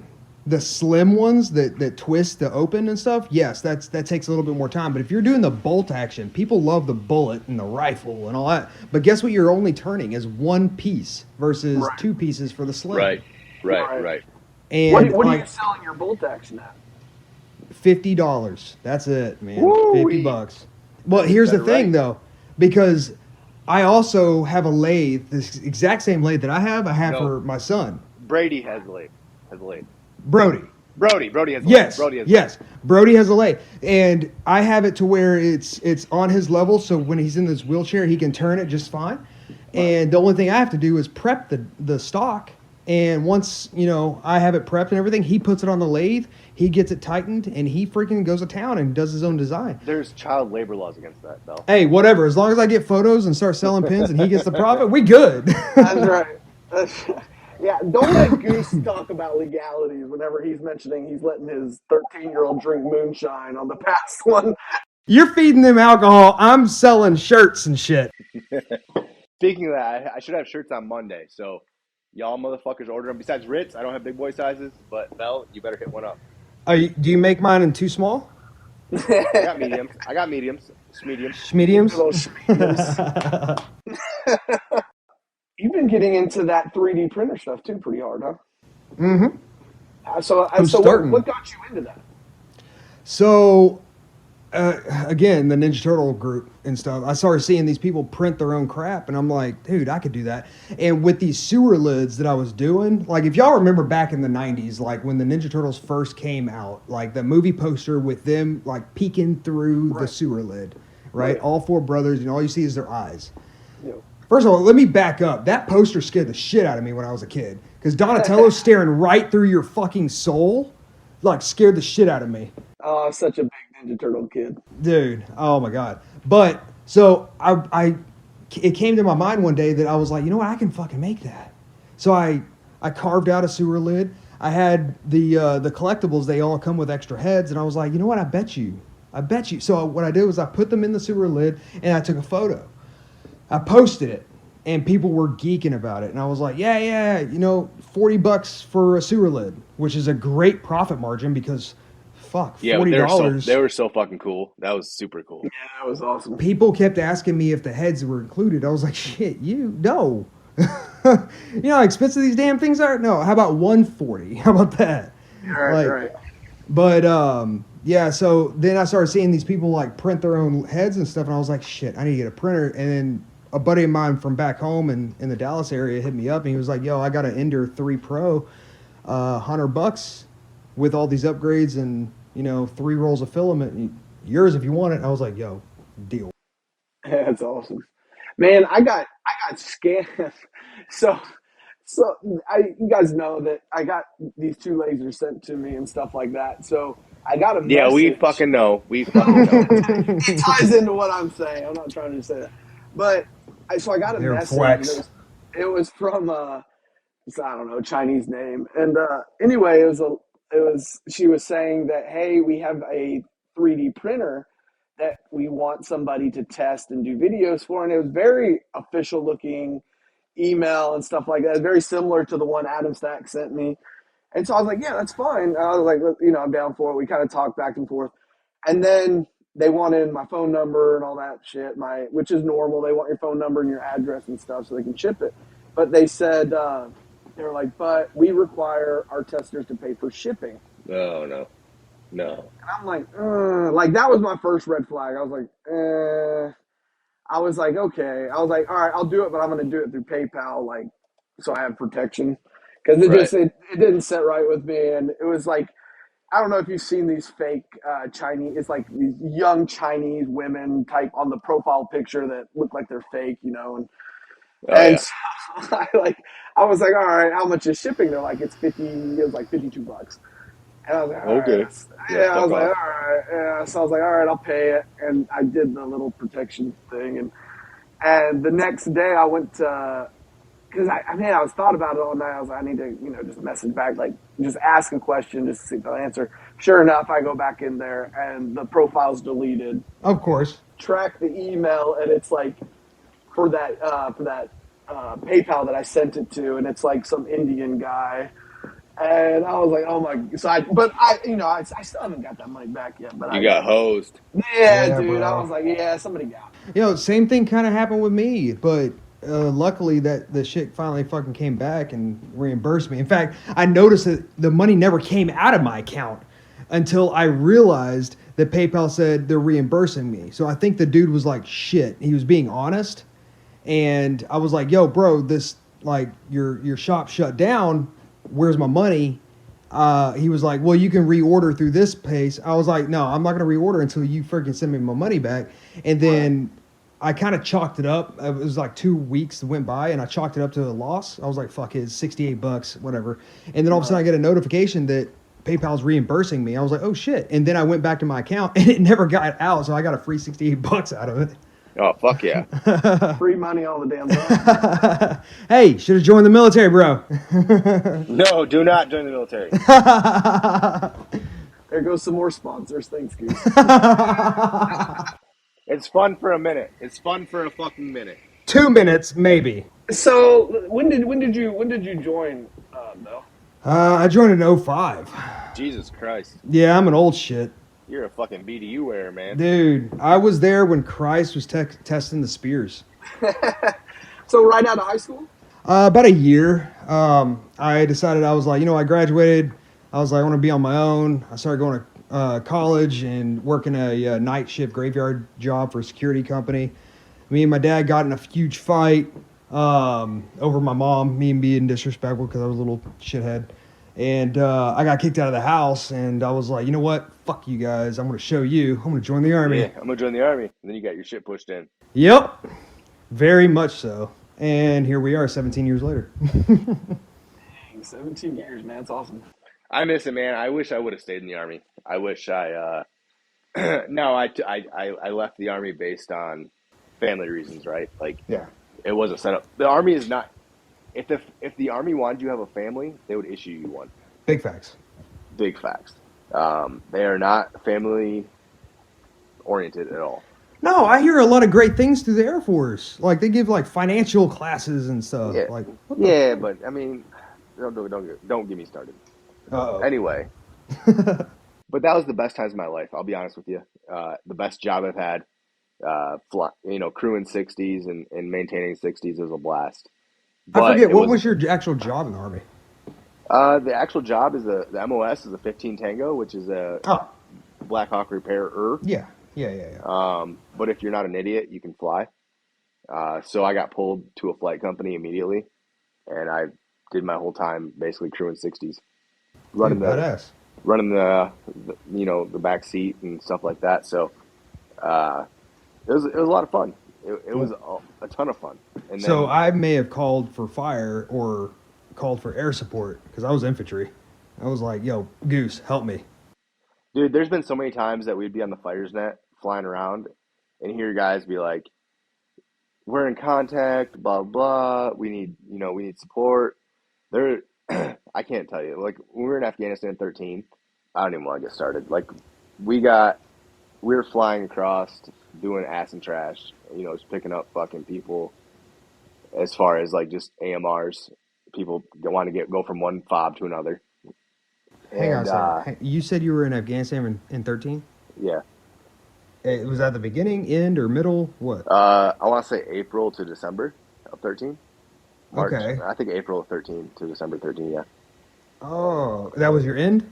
S5: slim ones that twist to open and stuff, yes, that takes a little bit more time. But if you're doing the bolt action, people love the bullet and the rifle and all that. But guess what? You're only turning is 1 piece versus
S3: Right.
S5: 2 pieces for the slim.
S4: Right.
S5: And
S3: What are
S5: like
S3: you selling your bolt action at?
S5: $50. That's it, man.
S3: Woo-wee.
S5: $50. Well, here's the
S4: better,
S5: thing
S4: right?
S5: though, because I also have a lathe, this exact same lathe that I have
S4: No.
S5: for my son,
S4: Brady has the lathe.
S5: Brody.
S4: Brody has the
S5: Yes,
S4: lathe. Brody has
S5: yes. Brody has a lathe, and I have it to where it's on his level, so when he's in this wheelchair, he can turn it just fine. And the only thing I have to do is prep the stock. And once I have it prepped and everything, he puts it on the lathe, he gets it tightened, and he freaking goes to town and does his own design.
S4: There's child labor laws against that, though.
S5: Hey, whatever. As long as I get photos and start selling pins and he gets the profit, we good.
S3: That's right. Yeah, don't let Goose talk about legalities whenever he's mentioning he's letting his 13-year-old drink moonshine on the past one.
S5: You're feeding them alcohol. I'm selling shirts and shit.
S4: Speaking of that, I should have shirts on Monday. So y'all motherfuckers order them. Besides Ritz, I don't have big boy sizes, but Mel, you better hit one up.
S5: Do you make mine in too small?
S4: I got mediums. Mediums.
S5: Mediums?
S3: Little mediums. You've been getting into that 3D printer stuff too pretty hard, huh?
S5: Mm-hmm.
S3: So what got you into that?
S5: So, again, the Ninja Turtle group and stuff, I started seeing these people print their own crap, and I'm like, dude, I could do that. And with these sewer lids that I was doing, like, if y'all remember back in the 90s, like, when the Ninja Turtles first came out, like, the movie poster with them, like, peeking through the sewer lid, right? All four brothers, and all you see is their eyes. Yeah. First of all, let me back up. That poster scared the shit out of me when I was a kid. Because Donatello's staring right through your fucking soul, like, scared the shit out of me.
S3: Oh, such a big Ninja Turtle kid.
S5: Dude, oh my God. But, so, it came to my mind one day that I was like, you know what, I can fucking make that. So I carved out a sewer lid. I had the collectibles, they all come with extra heads, and I was like, you know what, I bet you. So what I did was I put them in the sewer lid, and I took a photo. I posted it, and people were geeking about it. And I was like, yeah, you know, $40 for a sewer lid, which is a great profit margin because, fuck, $40.
S4: They were so fucking cool. That was super cool.
S3: Yeah, that was awesome.
S5: People kept asking me if the heads were included. I was like, shit, no. You know how expensive these damn things are? No, how about $140? How about that?
S3: Right.
S5: But, yeah, so then I started seeing these people, like, print their own heads and stuff, and I was like, shit, I need to get a printer. And then a buddy of mine from back home in the Dallas area hit me up, and he was like, yo, I got an Ender 3 Pro, $100 with all these upgrades and, you know, 3 rolls of filament. Yours if you want it. And I was like, yo, deal.
S3: Yeah, that's awesome. Man, I got scammed. So you guys know that I got these 2 lasers sent to me and stuff like that. So I got a message.
S4: Yeah, we fucking know.
S3: It ties into what I'm saying. I'm not trying to say that. But I got a message. It was from I don't know, Chinese name. And anyway, she was saying that, hey, we have a 3D printer that we want somebody to test and do videos for. And it was very official looking email and stuff like that. Very similar to the one Adam Stack sent me. And so I was like, yeah, that's fine. I was like, you know, I'm down for it. We kind of talked back and forth. And then they wanted my phone number and all that shit, which is normal. They want your phone number and your address and stuff so they can ship it. But they said, they were like, but we require our testers to pay for shipping.
S4: No.
S3: And I'm like that was my first red flag. I was like, okay. I was like, all right, I'll do it, but I'm going to do it through PayPal, like, so I have protection. Because it didn't sit right with me. And it was like, I don't know if you've seen these fake Chinese, it's like these young Chinese women type on the profile picture that look like they're fake, you know. So I was like, all right, how much is shipping? They're like, it was like $52. And I was like, all right. I was like, all right. Yeah, so I was like, all right, I'll pay it. And I did the little protection thing. And the next day I went to, because I was thought about it all night. I was like, I need to, you know, just message back, like, just ask a question, just to see if they'll answer. Sure enough, I go back in there, and the profile's deleted.
S5: Of course.
S3: Track the email, and it's like for that PayPal that I sent it to, and it's like some Indian guy. And I was like, oh my! So I still haven't got that money back yet. But
S4: you got hosed.
S3: Yeah, dude. Bro. I was like, yeah, somebody got it.
S5: You know, same thing kind of happened with me, but luckily that the shit finally fucking came back and reimbursed me. In fact, I noticed that the money never came out of my account until I realized that PayPal said they're reimbursing me. So I think the dude was like, shit. He was being honest, and I was like, yo, bro, this like your shop shut down. Where's my money? He was like, well, you can reorder through this place. I was like, no, I'm not going to reorder until you freaking send me my money back. And then I kind of chalked it up. It was like 2 weeks that went by, and I chalked it up to a loss. I was like, fuck it, it's $68, whatever. And then all of a sudden I get a notification that PayPal's reimbursing me. I was like, oh shit. And then I went back to my account, and it never got out, so I got a free $68 out of it.
S4: Oh, fuck yeah.
S3: Free money all the damn time.
S5: Hey, should have joined the military, bro.
S4: No, do not join the military.
S3: There goes some more sponsors. Thanks, Goose.
S4: It's fun for a minute. It's fun for a fucking minute.
S5: 2 minutes, maybe.
S3: So when did you join, Bill?
S5: I joined in 05.
S4: Jesus Christ.
S5: Yeah, I'm an old shit.
S4: You're a fucking BDU wearer, man.
S5: Dude, I was there when Christ was testing the spears.
S3: So right out of high school?
S5: About a year. I decided, I was like, I graduated. I was like, I want to be on my own. I started going to college and working a night shift graveyard job for a security company. Me and my dad got in a huge fight over my mom, me being disrespectful because I was a little shithead. And I got kicked out of the house, and I was like, you know what? Fuck you guys. I'm going to show you. I'm going to join the Army.
S4: Yeah, I'm going to join the Army. And then you got your shit pushed in.
S5: Yep. Very much so. And here we are 17 years later.
S3: 17 years, man. That's awesome.
S4: I miss it, man. I wish I would have stayed in the Army. I wish I no, I left the Army based on family reasons, right? Like,
S5: Yeah.
S4: it wasn't set up. The Army is not. If the Army wanted you to have a family, they would issue you one.
S5: Big facts.
S4: Big facts. They are not family oriented at all.
S5: No, I hear a lot of great things through the Air Force. Like, they give, like, financial classes and stuff.
S4: Yeah,
S5: Like,
S4: yeah, but I mean, don't get me started.
S5: Uh-oh.
S4: Anyway, but that was the best times of my life. I'll be honest with you. The best job I've had. Crewing 60s and maintaining 60s was a blast. But
S5: I forget, what was your actual job in the Army?
S4: The actual job is the MOS is a 15 Tango, which is a Black Hawk repairer.
S5: Yeah.
S4: But if you're not an idiot, you can fly. So I got pulled to a flight company immediately, and I did my whole time basically crewing 60s, running the back seat and stuff like that. So it was a lot of fun. It was a ton of fun. And then,
S5: So I may have called for fire or called for air support because I was infantry. I was like, yo, Goose, help me.
S4: dude, there's been so many times that we'd be on the fighter's net flying around and hear guys be like, we're in contact, blah, blah, we need support. I can't tell you. Like, when we were in Afghanistan 13, I don't even want to get started. Like, we were flying across, doing ass and trash, just picking up fucking people as far as, like, just AMRs. People want to go from one fob to another.
S5: Hang on a second. You said you were in Afghanistan in 13?
S4: Yeah.
S5: Was that the beginning, end, or middle? What?
S4: I want to say April to December of 13. March.
S5: Okay.
S4: I think April of 13 to December 13, yeah.
S5: Oh, that was your end?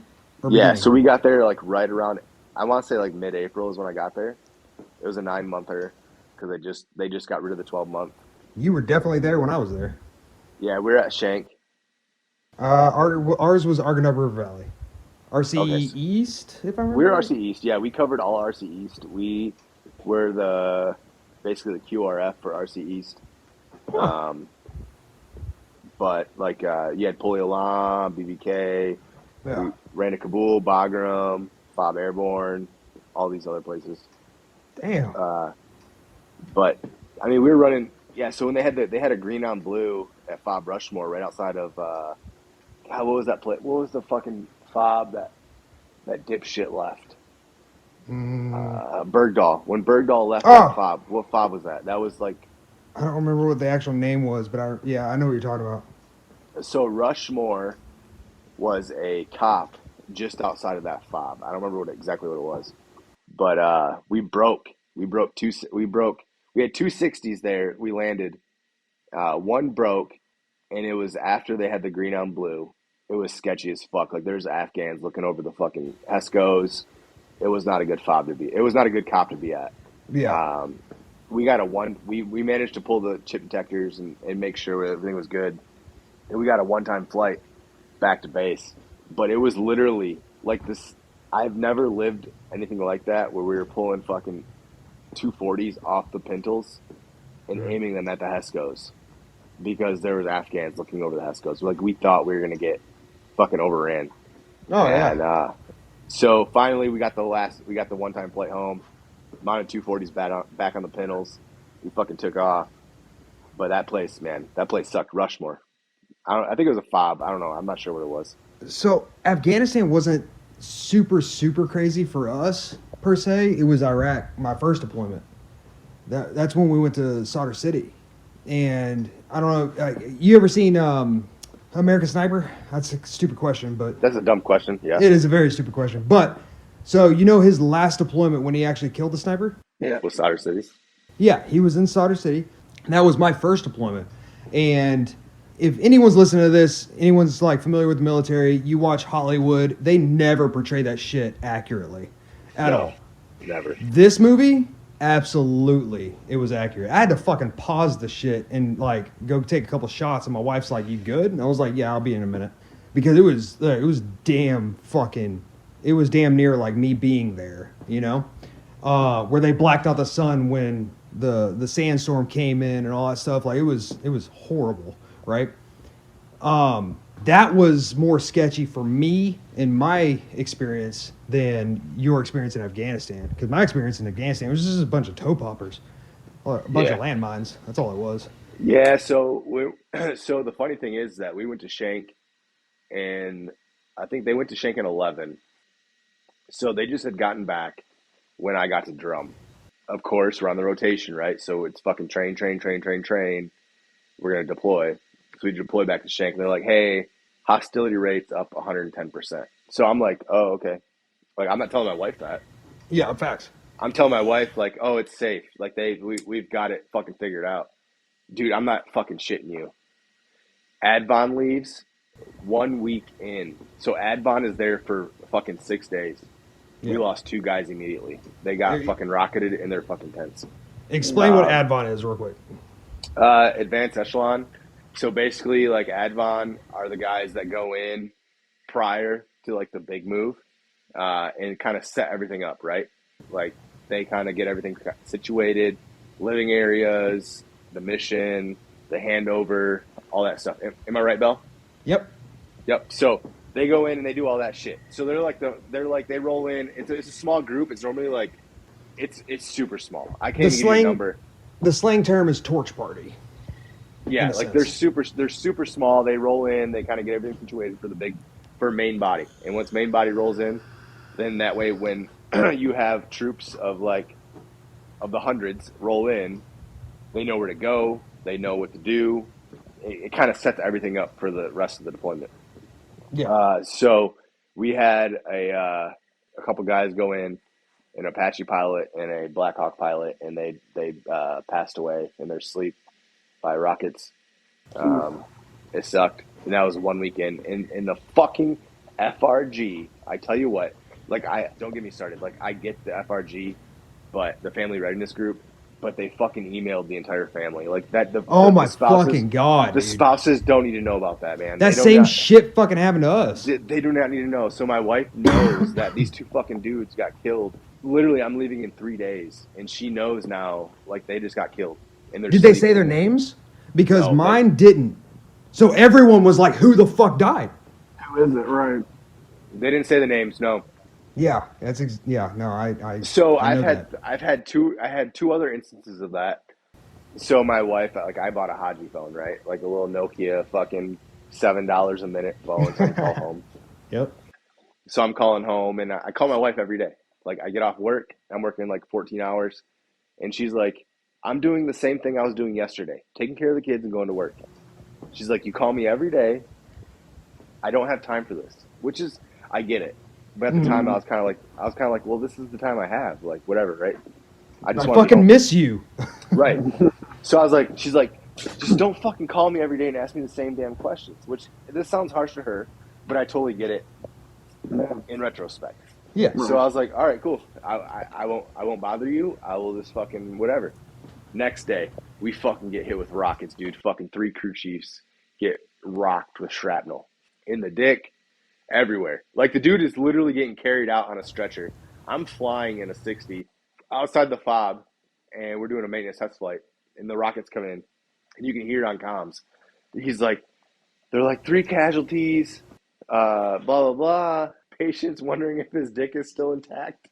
S5: Or
S4: Yeah,
S5: beginning?
S4: so we got there, like, right around, I want to say, like, mid-April is when I got there. It was a 9-monther, because they just got rid of the 12-month.
S5: You were definitely there when I was there.
S4: Yeah, we were at Shank.
S5: Ours was Argonaut River Valley. RC
S4: Okay.
S5: East, if I remember.
S4: We were RC East, yeah. We covered all RC East. We were basically the QRF for RC East. But, like, you had Puli Alam, BBK,
S5: Yeah.
S4: we ran to Kabul, Bagram, Fob Airborne, all these other places.
S5: Damn.
S4: But I mean, we were running. Yeah, so when they had a green on blue at Fob Rushmore right outside of God, what was that place? What was the fucking fob that dipshit left? Bergdahl. When Bergdahl left that fob, what fob was that? That was like.
S5: I don't remember what the actual name was, but I know what you're talking about. So
S4: Rushmore was a cop just outside of that fob. I don't remember exactly what it was, but we had two 60s there. We landed. One broke, and it was after they had the green on blue. It was sketchy as fuck. Like, there's Afghans looking over the fucking Escos. It was not a good fob to be. It was not a good cop to be at.
S5: Yeah.
S4: We got we managed to pull the chip detectors and make sure everything was good. And we got a one-time flight back to base. But it was literally like this. I've never lived anything like that where we were pulling fucking 240s off the Pintles and aiming them at the Hescos because there was Afghans looking over the Hescos. Like, we thought we were going to get fucking overran.
S5: Oh,
S4: and,
S5: yeah.
S4: So finally we got the one-time flight home, mounted 240s back on the Pintles. We fucking took off. But that place sucked. Rushmore. I think it was a fob. I don't know. I'm not sure what it was.
S5: So Afghanistan wasn't super, super crazy for us, per se, it was Iraq, my first deployment. That's when we went to Solder City. And I don't know, you ever seen American Sniper? That's a stupid question, but
S4: That's a dumb question. Yeah.
S5: it is a very stupid question. But so you know his last deployment when he actually killed the sniper?
S3: Yeah.
S4: With Solder City.
S5: Yeah, he was in Solder City. And that was my first deployment. And if anyone's listening to this, anyone's like familiar with the military, you watch Hollywood, they never portray that shit accurately at all.
S4: Never.
S5: This movie, absolutely, it was accurate. I had to fucking pause the shit and like go take a couple shots, and my wife's like, "You good?" And I was like, "Yeah, I'll be in a minute," because it was damn near like me being there, you know, where they blacked out the sun when the sandstorm came in and all that stuff. Like it was horrible, right? That was more sketchy for me in my experience than your experience in Afghanistan. Because my experience in Afghanistan was just a bunch of toe poppers, or a bunch of landmines. That's all it was.
S4: Yeah. So so the funny thing is that we went to Shank, and I think they went to Shank in 11. So they just had gotten back when I got to Drum. Of course, we're on the rotation, right? So it's fucking train. We're gonna deploy. So we deploy back to Shank, and they're like, "Hey, hostility rate's up 110%." So I'm like, "Oh, okay." Like I'm not telling my wife that.
S5: Yeah, facts.
S4: I'm telling my wife like, "Oh, it's safe. Like we've got it fucking figured out." Dude, I'm not fucking shitting you. Advon leaves 1 week in. So Advon is there for fucking 6 days.
S5: Yeah.
S4: We lost 2 guys immediately. They got fucking rocketed in their fucking tents.
S5: Explain what Advon is real quick.
S4: Advanced echelon. So basically, like Advon are the guys that go in prior to like the big move, and kind of set everything up, right? Like they kind of get everything situated, living areas, the mission, the handover, all that stuff. Am I right, Bell?
S5: Yep.
S4: So they go in and they do all that shit. So they roll in. It's a small group. It's normally like it's super small. I can't even give you a number.
S5: The slang term is torch party.
S4: Yeah, like they're super small. They roll in. They kind of get everything situated for main body. And once main body rolls in, then that way when you have troops of the hundreds roll in, they know where to go. They know what to do. It kind of sets everything up for the rest of the deployment.
S5: Yeah.
S4: So we had a couple guys go in, an Apache pilot and a Black Hawk pilot, and they passed away in their sleep by rockets. It sucked. And that was 1 weekend. In the fucking FRG, I tell you what, like don't get me started. Like I get the FRG, but the family readiness group, but they fucking emailed the entire family. Like that
S5: my
S4: spouses,
S5: fucking God.
S4: The
S5: dude.
S4: spouses don't need to know about that, man.
S5: That same shit fucking happened to us.
S4: They do not need to know. So my wife knows that these 2 fucking dudes got killed. Literally, I'm leaving in 3 days, and she knows now, like they just got killed. And
S5: Did they say their names? Because
S4: No,
S5: mine didn't. So everyone was like, "Who the fuck died?"
S3: Who is it? Right.
S4: They didn't say the names. No.
S5: Yeah, I.
S4: So
S5: I know
S4: I've had 2 other instances of that. So my wife, like I bought a Haji phone, right? Like a little Nokia fucking $7 a minute phone, so I can call home.
S5: Yep.
S4: So I'm calling home, and I call my wife every day. Like I get off work, I'm working like 14 hours, and she's like, "I'm doing the same thing I was doing yesterday, taking care of the kids and going to work." She's like, "You call me every day. I don't have time for this," which is, I get it. But at the time, I was kind of like, well, this is the time I have, like, whatever, right?
S5: I fucking miss you.
S4: Right. So I was like, she's like, just don't fucking call me every day and ask me the same damn questions, which this sounds harsh to her, but I totally get it in retrospect.
S5: Yeah.
S4: So I was like, all right, cool. I won't bother you. I will just fucking whatever. Next day, we fucking get hit with rockets, dude. Fucking 3 crew chiefs get rocked with shrapnel in the dick, everywhere. Like the dude is literally getting carried out on a stretcher. I'm flying in a 60 outside the fob, and we're doing a maintenance test flight, and the rockets come in, and you can hear it on comms. He's like, they're like 3 casualties, blah blah blah. Patients wondering if his dick is still intact.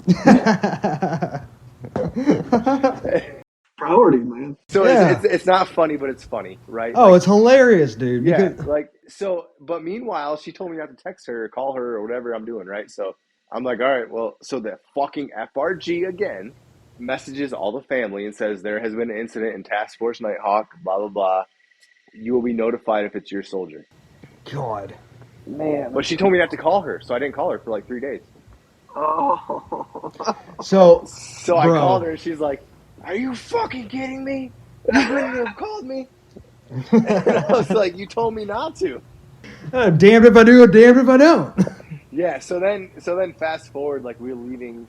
S3: Priorities, man.
S4: So
S5: Yeah.
S4: it's not funny, but it's funny, right?
S5: Oh, it's hilarious, dude.
S4: Yeah,
S5: Because,
S4: like so. But meanwhile, she told me not to text her or call her or whatever I'm doing, right? So I'm like, all right, well, so the fucking FRG again messages all the family and says there has been an incident in Task Force Nighthawk, blah, blah, blah. You will be notified if it's your soldier.
S5: God.
S3: Man.
S4: But she told me not to call her, so I didn't call her for like 3 days.
S3: Oh.
S5: So,
S4: So I called
S5: bro.
S4: her and she's like, are you fucking kidding me? You couldn't have called me? And I was like, you told me not to.
S5: Damned if I do, damned if I don't.
S4: Yeah, so then fast forward, like we were leaving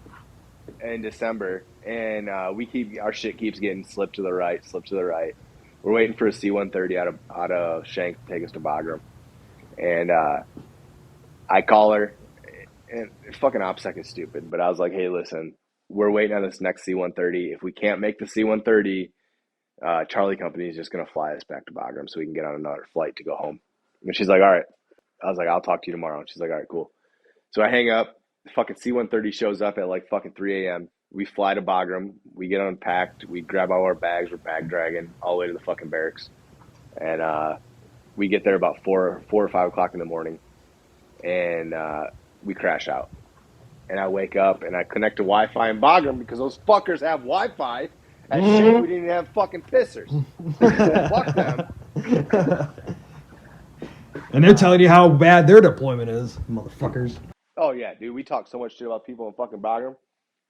S4: in December, and our shit keeps getting slipped to the right, slipped to the right. We're waiting for a C-130 out of Shank to take us to Bagram, and I call her, and fucking OPSEC is stupid, but I was like, hey, listen, we're waiting on this next C-130. If we can't make the C-130, Charlie Company is just gonna fly us back to Bagram so we can get on another flight to go home. And she's like, all right. I was like, I'll talk to you tomorrow. And she's like, all right, cool. So I hang up. The fucking C-130 shows up at like fucking 3 a.m. We fly to Bagram. We get unpacked. We grab all our bags. We're bag dragging all the way to the fucking barracks. And we get there about 4 or 5 o'clock in the morning. And we crash out. And I wake up and I connect to Wi-Fi in Bagram because those fuckers have Wi-Fi. At Shank, we didn't even have fucking pissers. So fuck them.
S5: And they're telling you how bad their deployment is, motherfuckers.
S4: Oh yeah, dude. We talk so much shit about people in fucking Bagram.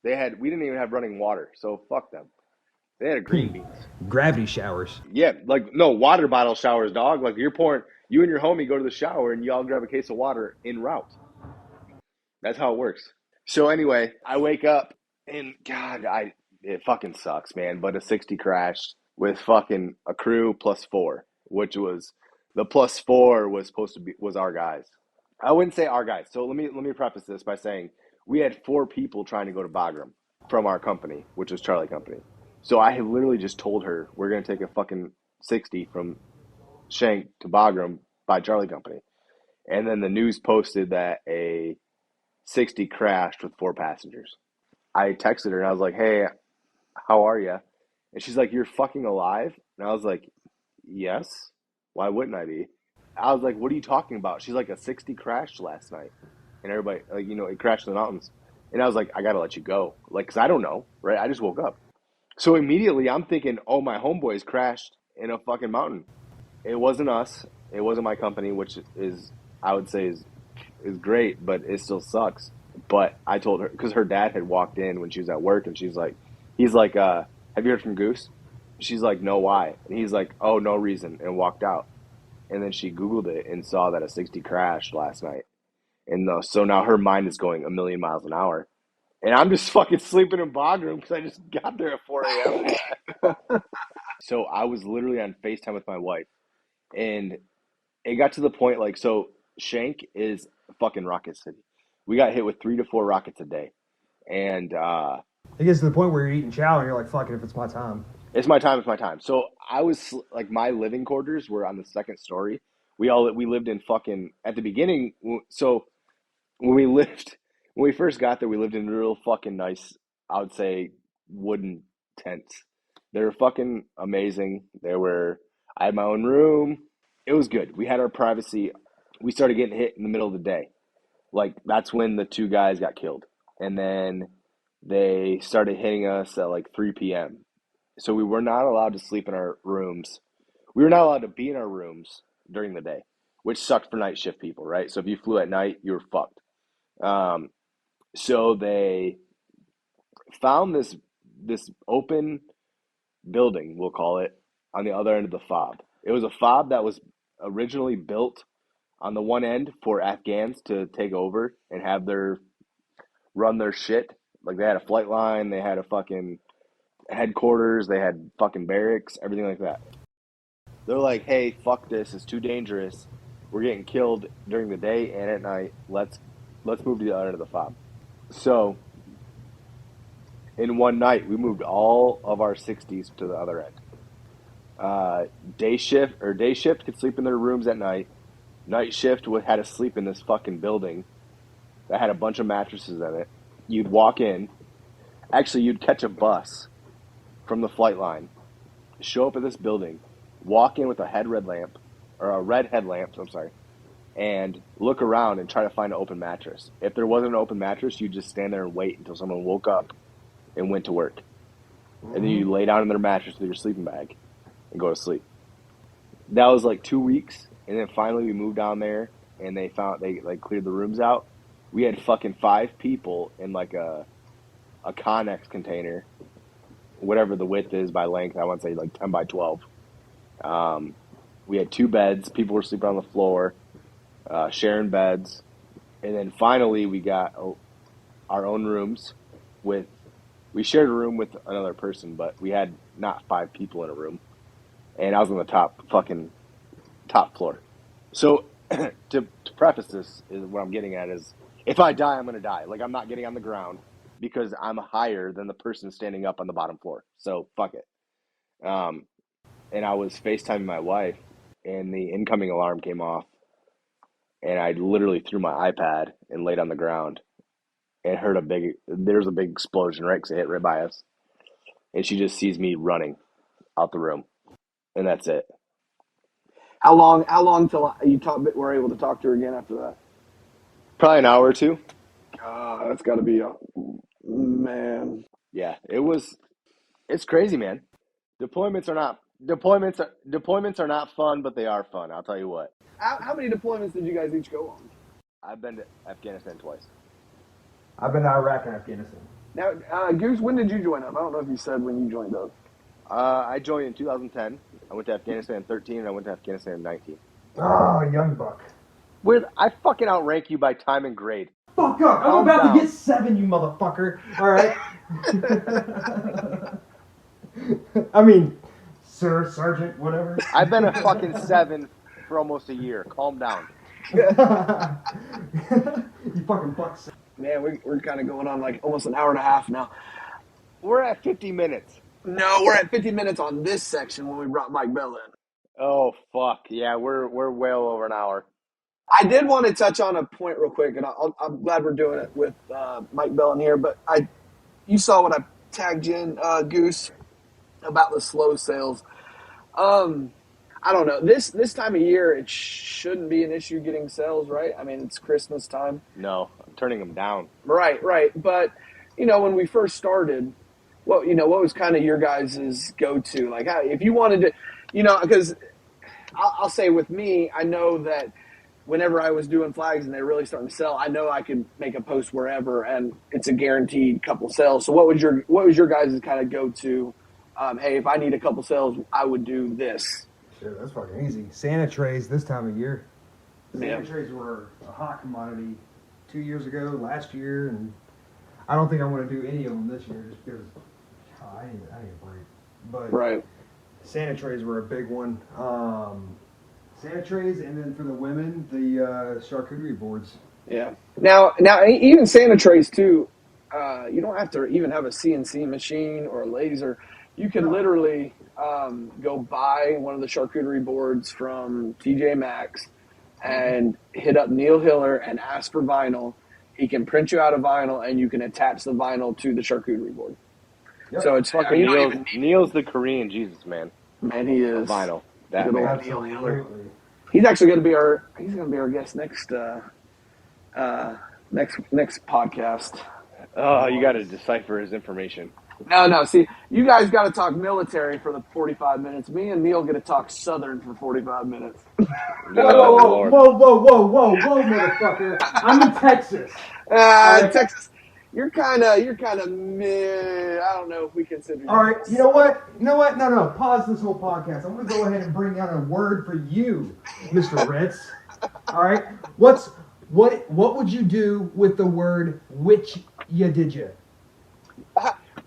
S4: We didn't even have running water, so fuck them. They had green beans.
S5: Gravity showers.
S4: Yeah, like no water bottle showers, dog. Like you and your homie go to the shower and you all grab a case of water en route. That's how it works. So anyway, I wake up and God, it fucking sucks, man. But a 60 crashed with fucking a crew plus 4, which was the plus 4 was our guys. I wouldn't say our guys. So let me preface this by saying we had 4 people trying to go to Bagram from our company, which was Charlie Company. So I had literally just told her we're gonna take a fucking 60 from Shank to Bagram by Charlie Company, and then the news posted that a 60 crashed with 4 passengers. I texted her and I was like, "Hey, how are you?" And she's like, "You're fucking alive?" And I was like, "Yes. Why wouldn't I be?" I was like, "What are you talking about?" She's like, "A 60 crashed last night." And everybody, like, it crashed in the mountains. And I was like, "I got to let you go." Like, because I don't know, right? I just woke up. So immediately I'm thinking, oh, my homeboys crashed in a fucking mountain. It wasn't us. It wasn't my company, which is, I would say, is great, but it still sucks. But I told her, because her dad had walked in when she was at work, and he's like, have you heard from Goose? She's like, no, why? And he's like, oh, no reason, and walked out. And then she Googled it and saw that a 60 crashed last night. And so now her mind is going a million miles an hour. And I'm just fucking sleeping in Bagram because I just got there at 4 a.m. So I was literally on FaceTime with my wife. And it got to the point, like, so Shank is a fucking rocket city. We got hit with 3 to 4 rockets a day. And
S5: It gets to the point where you're eating chow and you're like, fuck it, if it's my time.
S4: it's my time. It's my time. So I was like, my living quarters were on the second story. We lived in fucking at the beginning. So when we first got there, we lived in real fucking nice, I would say, wooden tents. They were fucking amazing. I had my own room. It was good. We had our privacy. We started getting hit in the middle of the day. Like that's when the 2 guys got killed, and then they started hitting us at like 3 p.m. So we were not allowed to sleep in our rooms. We were not allowed to be in our rooms during the day, which sucked for night shift people, right? So if you flew at night, you were fucked. So they found this open building, we'll call it, on the other end of the fob. It was a fob that was originally built on the one end for Afghans to take over and run their shit. Like they had a flight line, they had a fucking headquarters, they had fucking barracks, everything like that. They're like, hey, fuck this, it's too dangerous. We're getting killed during the day and at night. Let's move to the other end of the fob. So in one night, we moved all of our 60s to the other end. Day shift could sleep in their rooms at night. Night shift had to sleep in this fucking building that had a bunch of mattresses in it. You'd walk in. Actually, you'd catch a bus from the flight line, show up at this building, walk in with a red headlamp, I'm sorry, and look around and try to find an open mattress. If there wasn't an open mattress, you just stand there and wait until someone woke up and went to work. And then you lay down in their mattress with your sleeping bag and go to sleep. That was like 2 weeks, and then finally we moved down there, and they cleared the rooms out. We had fucking 5 people in like a Connex container, whatever the width is by length. I want to say like 10 by 12. We had 2 beds. People were sleeping on the floor, sharing beds, and then finally we got our own rooms. We shared a room with another person, but we had not 5 people in a room, and I was on the top floor. So to preface this, is what I'm getting at is, if I die, I'm going to die. Like, I'm not getting on the ground because I'm higher than the person standing up on the bottom floor. So fuck it. And I was FaceTiming my wife, and the incoming alarm came off, and I literally threw my iPad and laid on the ground and heard there's a big explosion, right? Because it hit right by us. And she just sees me running out the room, and that's it.
S3: How long till you were able to talk to her again after that?
S4: Probably an hour or 2.
S3: That's got to be man.
S4: Yeah, it's crazy, man. Deployments are not fun, but they are fun. I'll tell you what.
S3: How many deployments did you guys each go on?
S4: I've been to Afghanistan twice.
S5: I've been to Iraq and Afghanistan.
S3: Now, Goose, when did you join up? I don't know if you said when you joined up.
S4: I joined in 2010. I went to Afghanistan in 13, and I went to Afghanistan in 19.
S5: Oh, young buck.
S4: I fucking outrank you by time and grade.
S5: Fuck up. I'm about to get 7, you motherfucker. All right. I mean, sir, sergeant, whatever.
S4: I've been a fucking 7 for almost a year. Calm down.
S5: You fucking fucks.
S3: Man, we're kind of going on like almost an hour and a half now.
S4: We're at 50 minutes.
S3: No, we're at 50 minutes on this section when we brought Mike Bell in.
S4: Oh, fuck. Yeah, we're well over an hour.
S3: I did want to touch on a point real quick, and I'm glad we're doing it with Mike Bell in here, but you saw what I tagged you in, Goose, about the slow sales. I don't know. This time of year, it shouldn't be an issue getting sales, right? I mean, it's Christmas time.
S4: No, I'm turning them down.
S3: Right. But, when we first started, what was kind of your guys' go-to? Like, if you wanted to, because I'll say with me, I know that whenever I was doing flags and they're really starting to sell, I know I could make a post wherever, and it's a guaranteed couple sales. So what was your guys' kind of go-to? Hey, if I need a couple sales, I would do this.
S5: Shit, that's fucking easy. Santa trays this time of year. Santa trays were a hot commodity 2 years ago, last year, and I don't think I want to do any of them this year just because I need a break. But
S3: right.
S5: Santa trays were a big one. Santa trays, and then for the women, the charcuterie boards.
S3: Yeah. Now, even Santa trays too. You don't have to even have a CNC machine or a laser. You can literally go buy one of the charcuterie boards from TJ Maxx and hit up Neil Hiller and ask for vinyl. He can print you out a vinyl, and you can attach the vinyl to the charcuterie board. Yep. So it's
S4: fucking Neil's the Korean Jesus, man.
S3: Man, he is.
S4: Vinyl.
S3: That man. Neil Hiller. He's actually going to be our guest next podcast.
S4: Oh, you got to decipher his information.
S3: No. See, you guys got to talk military for the 45 minutes. Me and Neil get to talk Southern for 45 minutes.
S5: Whoa, motherfucker! I'm in Texas.
S3: Texas. You're kind of meh. I don't know if we consider.
S5: All right, you know what? No. Pause this whole podcast. I'm going to go ahead and bring out a word for you, Mr. Ritz. All right, what would you do with the word which you did you?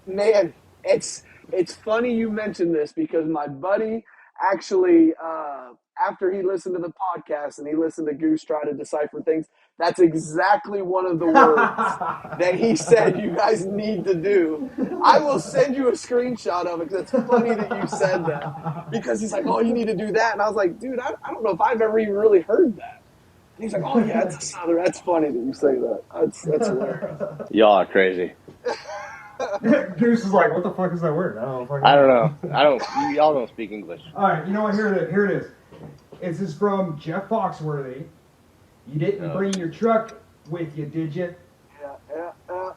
S3: Man, it's funny you mentioned this because my buddy actually, after he listened to the podcast and he listened to Goose try to decipher things, that's exactly one of the words that he said you guys need to do. I will send you a screenshot of it because it's funny that you said that. Because he's like, oh, you need to do that. And I was like, dude, I don't know if I've ever even really heard that. And he's like, oh, yeah, that's a Southern. That's funny that you say that. That's hilarious.
S4: Y'all are crazy.
S5: Goose is like, what the fuck is that word?
S4: I don't know. Y'all don't speak English.
S5: All right, you know what? Here it is. This is from Jeff Foxworthy. You didn't bring your truck with you, did you?
S3: Yeah.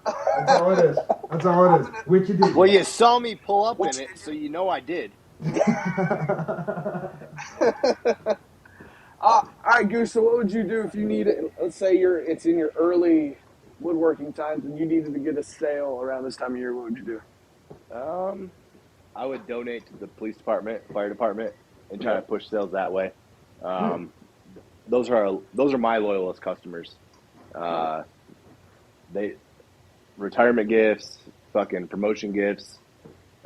S5: That's all it is. That's all it is. Which you did.
S4: Well, you saw me pull up in it, so you know I did.
S3: All right, Goose. So, what would you do if you need it? Let's say it's in your early woodworking times, and you needed to get a sale around this time of year. What would you do?
S4: I would donate to the police department, fire department, and try to push sales that way. Those are my loyalist customers. They retirement gifts, fucking promotion gifts.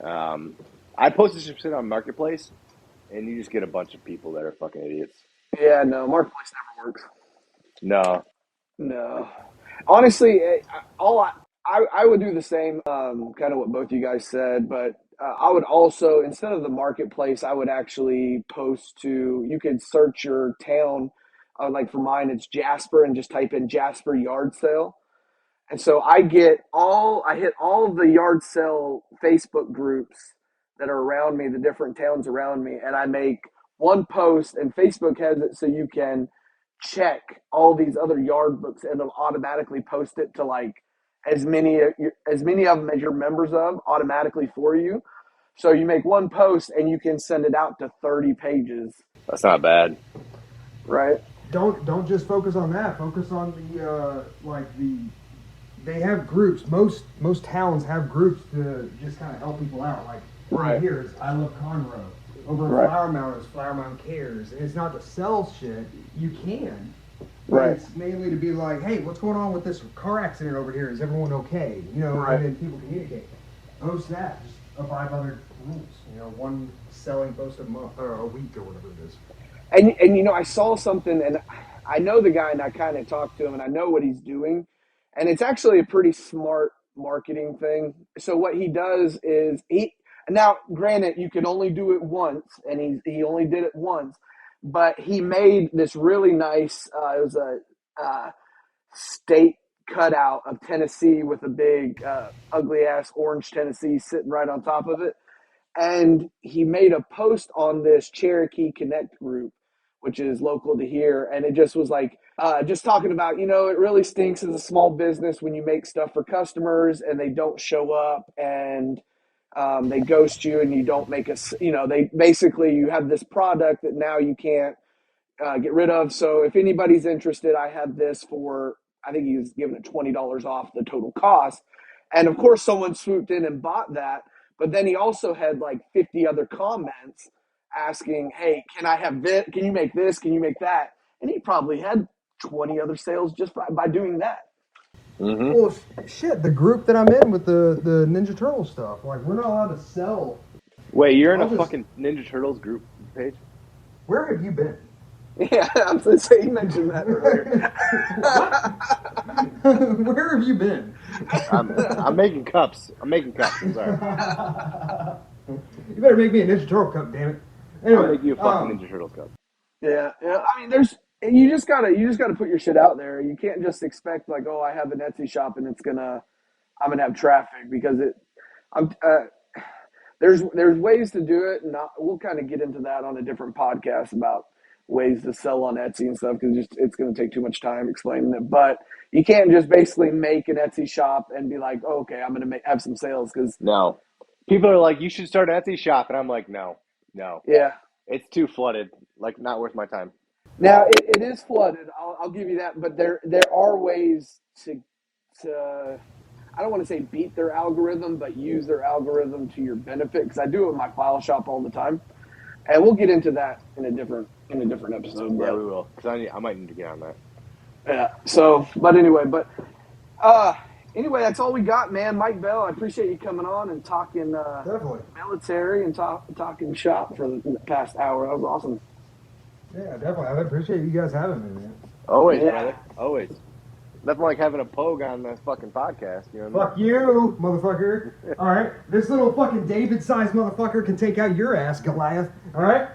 S4: I posted some shit on Marketplace, and you just get a bunch of people that are fucking idiots.
S3: Yeah, no, marketplace never works.
S4: No.
S3: Honestly, I would do the same, kind of what both you guys said, but I would also, instead of the marketplace, I would actually post to, you could search your town. Like for mine, it's Jasper, and just type in Jasper yard sale. And so I hit all of the yard sale Facebook groups that are around me, the different towns around me, and I make one post, and Facebook has it so you can check all these other yard books, and it'll automatically post it to like as many of them as you're members of automatically for you. So you make one post and you can send it out to 30 pages.
S4: That's not bad.
S3: Right?
S5: Don't just focus on that. Focus on they have groups. Most towns have groups to just kind of help people out. Like right here is I Love Conroe. Over in Flower Mound is Flower Mound Cares. And it's not to sell shit. You can. But it's mainly to be like, hey, what's going on with this car accident over here? Is everyone okay? You know, and then people communicate. Post that. Just abide by their rules. You know, one selling post a month or a week or whatever it is.
S3: And you know, I saw something, and I know the guy, and I kind of talked to him, and I know what he's doing, and it's actually a pretty smart marketing thing. So what he does is now, granted, you can only do it once, and he only did it once, but he made this really nice. It was a state cutout of Tennessee with a big ugly ass orange Tennessee sitting right on top of it. And he made a post on this Cherokee Connect group, which is local to here. And it just was like, just talking about, you know, it really stinks as a small business when you make stuff for customers and they don't show up, and they ghost you, and you don't make you have this product that now you can't get rid of. So if anybody's interested, I have this for, I think he was giving it $20 off the total cost. And of course, someone swooped in and bought that. But then he also had like 50 other comments asking, hey, can I have this? Can you make this? Can you make that? And he probably had 20 other sales just by doing that.
S4: Mm-hmm.
S5: Well, shit, the group that I'm in with the Ninja Turtle stuff, like, we're not allowed to sell.
S4: Wait, you're in a fucking Ninja Turtles group page?
S5: Where have you been?
S3: Yeah, I'm going to say you mentioned that earlier.
S5: Where have you been?
S4: I'm making cups. I'm sorry.
S5: You better make me a Ninja Turtle cup, damn it. Anyway,
S4: I'll make you a fucking Ninja Turtles cup.
S3: Yeah. I mean, you just gotta put your shit out there. You can't just expect like, oh, I have an Etsy shop and I'm gonna have traffic, because there's ways to do it, and we'll kind of get into that on a different podcast about ways to sell on Etsy and stuff, because it's going to take too much time explaining it. But you can't just basically make an Etsy shop and be like, oh, okay, I'm going to have some sales. Because
S4: no, people are like, you should start an Etsy shop, and I'm like, no,
S3: yeah,
S4: it's too flooded, like not worth my time.
S3: Now it is flooded. I'll give you that, but there are ways to I don't want to say beat their algorithm, but use their algorithm to your benefit. Because I do it with my file shop all the time, and we'll get into that in a different episode.
S4: Yeah, we will. Because I might need to get on that.
S3: Yeah. So, but anyway, that's all we got, man. Mike Bell, I appreciate you coming on and talking military and talking shop for the past hour. That was awesome.
S5: Yeah, definitely. I appreciate you guys having me, man.
S4: Always, brother. Always. Nothing like having a pogue on the fucking podcast. You know what
S5: Fuck you, motherfucker. All right? This little fucking David-sized motherfucker can take out your ass, Goliath. All right?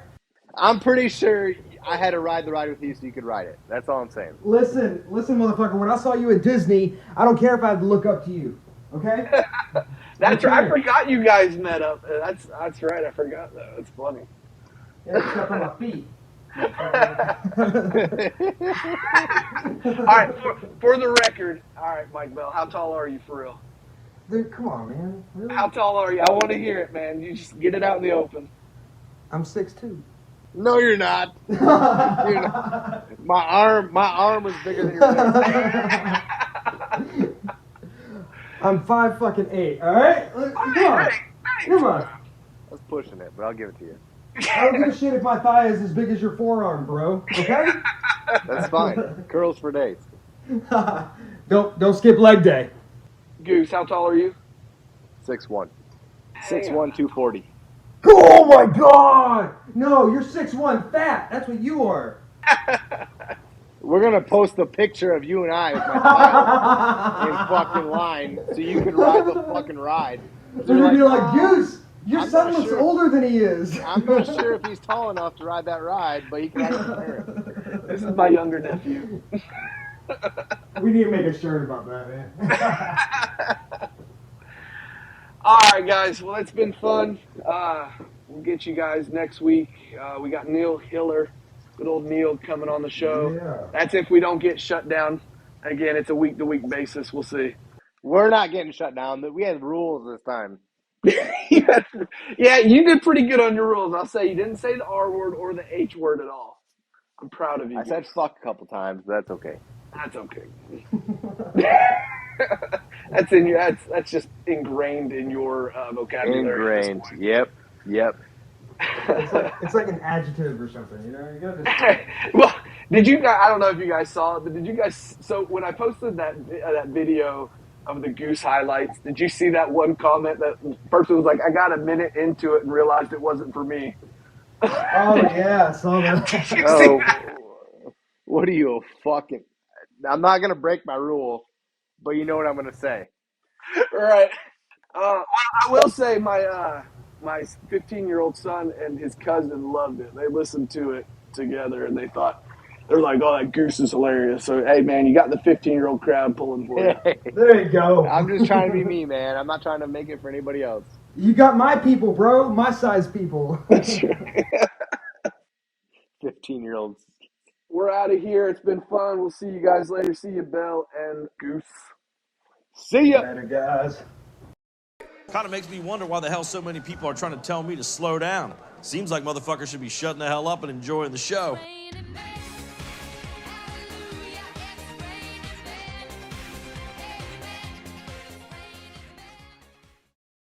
S4: I'm pretty sure I had to ride the ride with you so you could ride it. That's all I'm saying.
S5: Listen, motherfucker. When I saw you at Disney, I don't care if I had to look up to you. Okay?
S3: That's right. I forgot you guys met up. That's right. I forgot that. That's funny.
S5: Yeah, except for my feet.
S3: right, for the record, all right, Mike Bell, how tall are you for real?
S5: Dude, come on, man. Really?
S3: How tall are you? I want to hear it, man. You just get it out in the open.
S5: I'm 6'2".
S4: No, you're not. You're not. My arm is bigger than your face.
S5: I'm 5'8". All right, come on.
S4: That's pushing it, but I'll give it to you.
S5: I don't give a shit if my thigh is as big as your forearm, bro. Okay?
S4: That's fine. Curls for days.
S5: Don't skip leg day.
S3: Goose, how tall are you?
S4: 6'1". 6'1", 240.
S5: Oh my god! No, you're 6'1", fat. That's what you are.
S4: We're gonna post a picture of you and I with my tile in fucking line, so you can ride the fucking ride.
S5: They're gonna be like, Goose, your
S4: I'm
S5: son
S4: not
S5: looks
S4: sure.
S5: older than he is.
S4: I'm not sure if he's tall enough to ride that ride, but he can ride it with her.
S3: This is my younger nephew.
S5: We need to make a shirt about that, man.
S3: All right, guys. Well, it's been fun. We'll get you guys next week. We got Neil Hiller, good old Neil, coming on the show.
S5: Yeah.
S3: That's if we don't get shut down. Again, it's a week-to-week basis. We'll see.
S4: We're not getting shut down. We had rules this time.
S3: Yeah, you did pretty good on your rules. I'll say you didn't say the R word or the H word at all. I'm proud of you.
S4: I said fuck a couple times, but that's okay.
S3: That's okay. That's in your. That's just ingrained in your vocabulary.
S4: Ingrained. Yep.
S5: It's like an adjective or something, you know? You gotta just...
S3: Well, did you guys? I don't know if you guys saw it, but did you guys? So when I posted that video of the goose highlights, did you see that one comment that person was like, "I got a minute into it and realized it wasn't for me."
S5: Oh yeah, I saw that.
S4: Oh, what are you fucking? I'm not gonna break my rule, but you know what I'm gonna say.
S3: Right. I will say my 15-year-old son and his cousin loved it. They listened to it together and they're like, "Oh, that goose is hilarious." So hey, man, you got the 15-year-old crowd pulling for you.
S5: There you go.
S4: I'm just trying to be me, man. I'm not trying to make it for anybody else.
S5: You got my people, bro. My size people.
S4: 15-year-olds.
S3: We're out of here. It's been fun. We'll see you guys later. See you, Bell and Goose.
S4: See ya.
S5: Later, guys.
S6: Kind of makes me wonder why the hell so many people are trying to tell me to slow down. Seems like motherfuckers should be shutting the hell up and enjoying the show.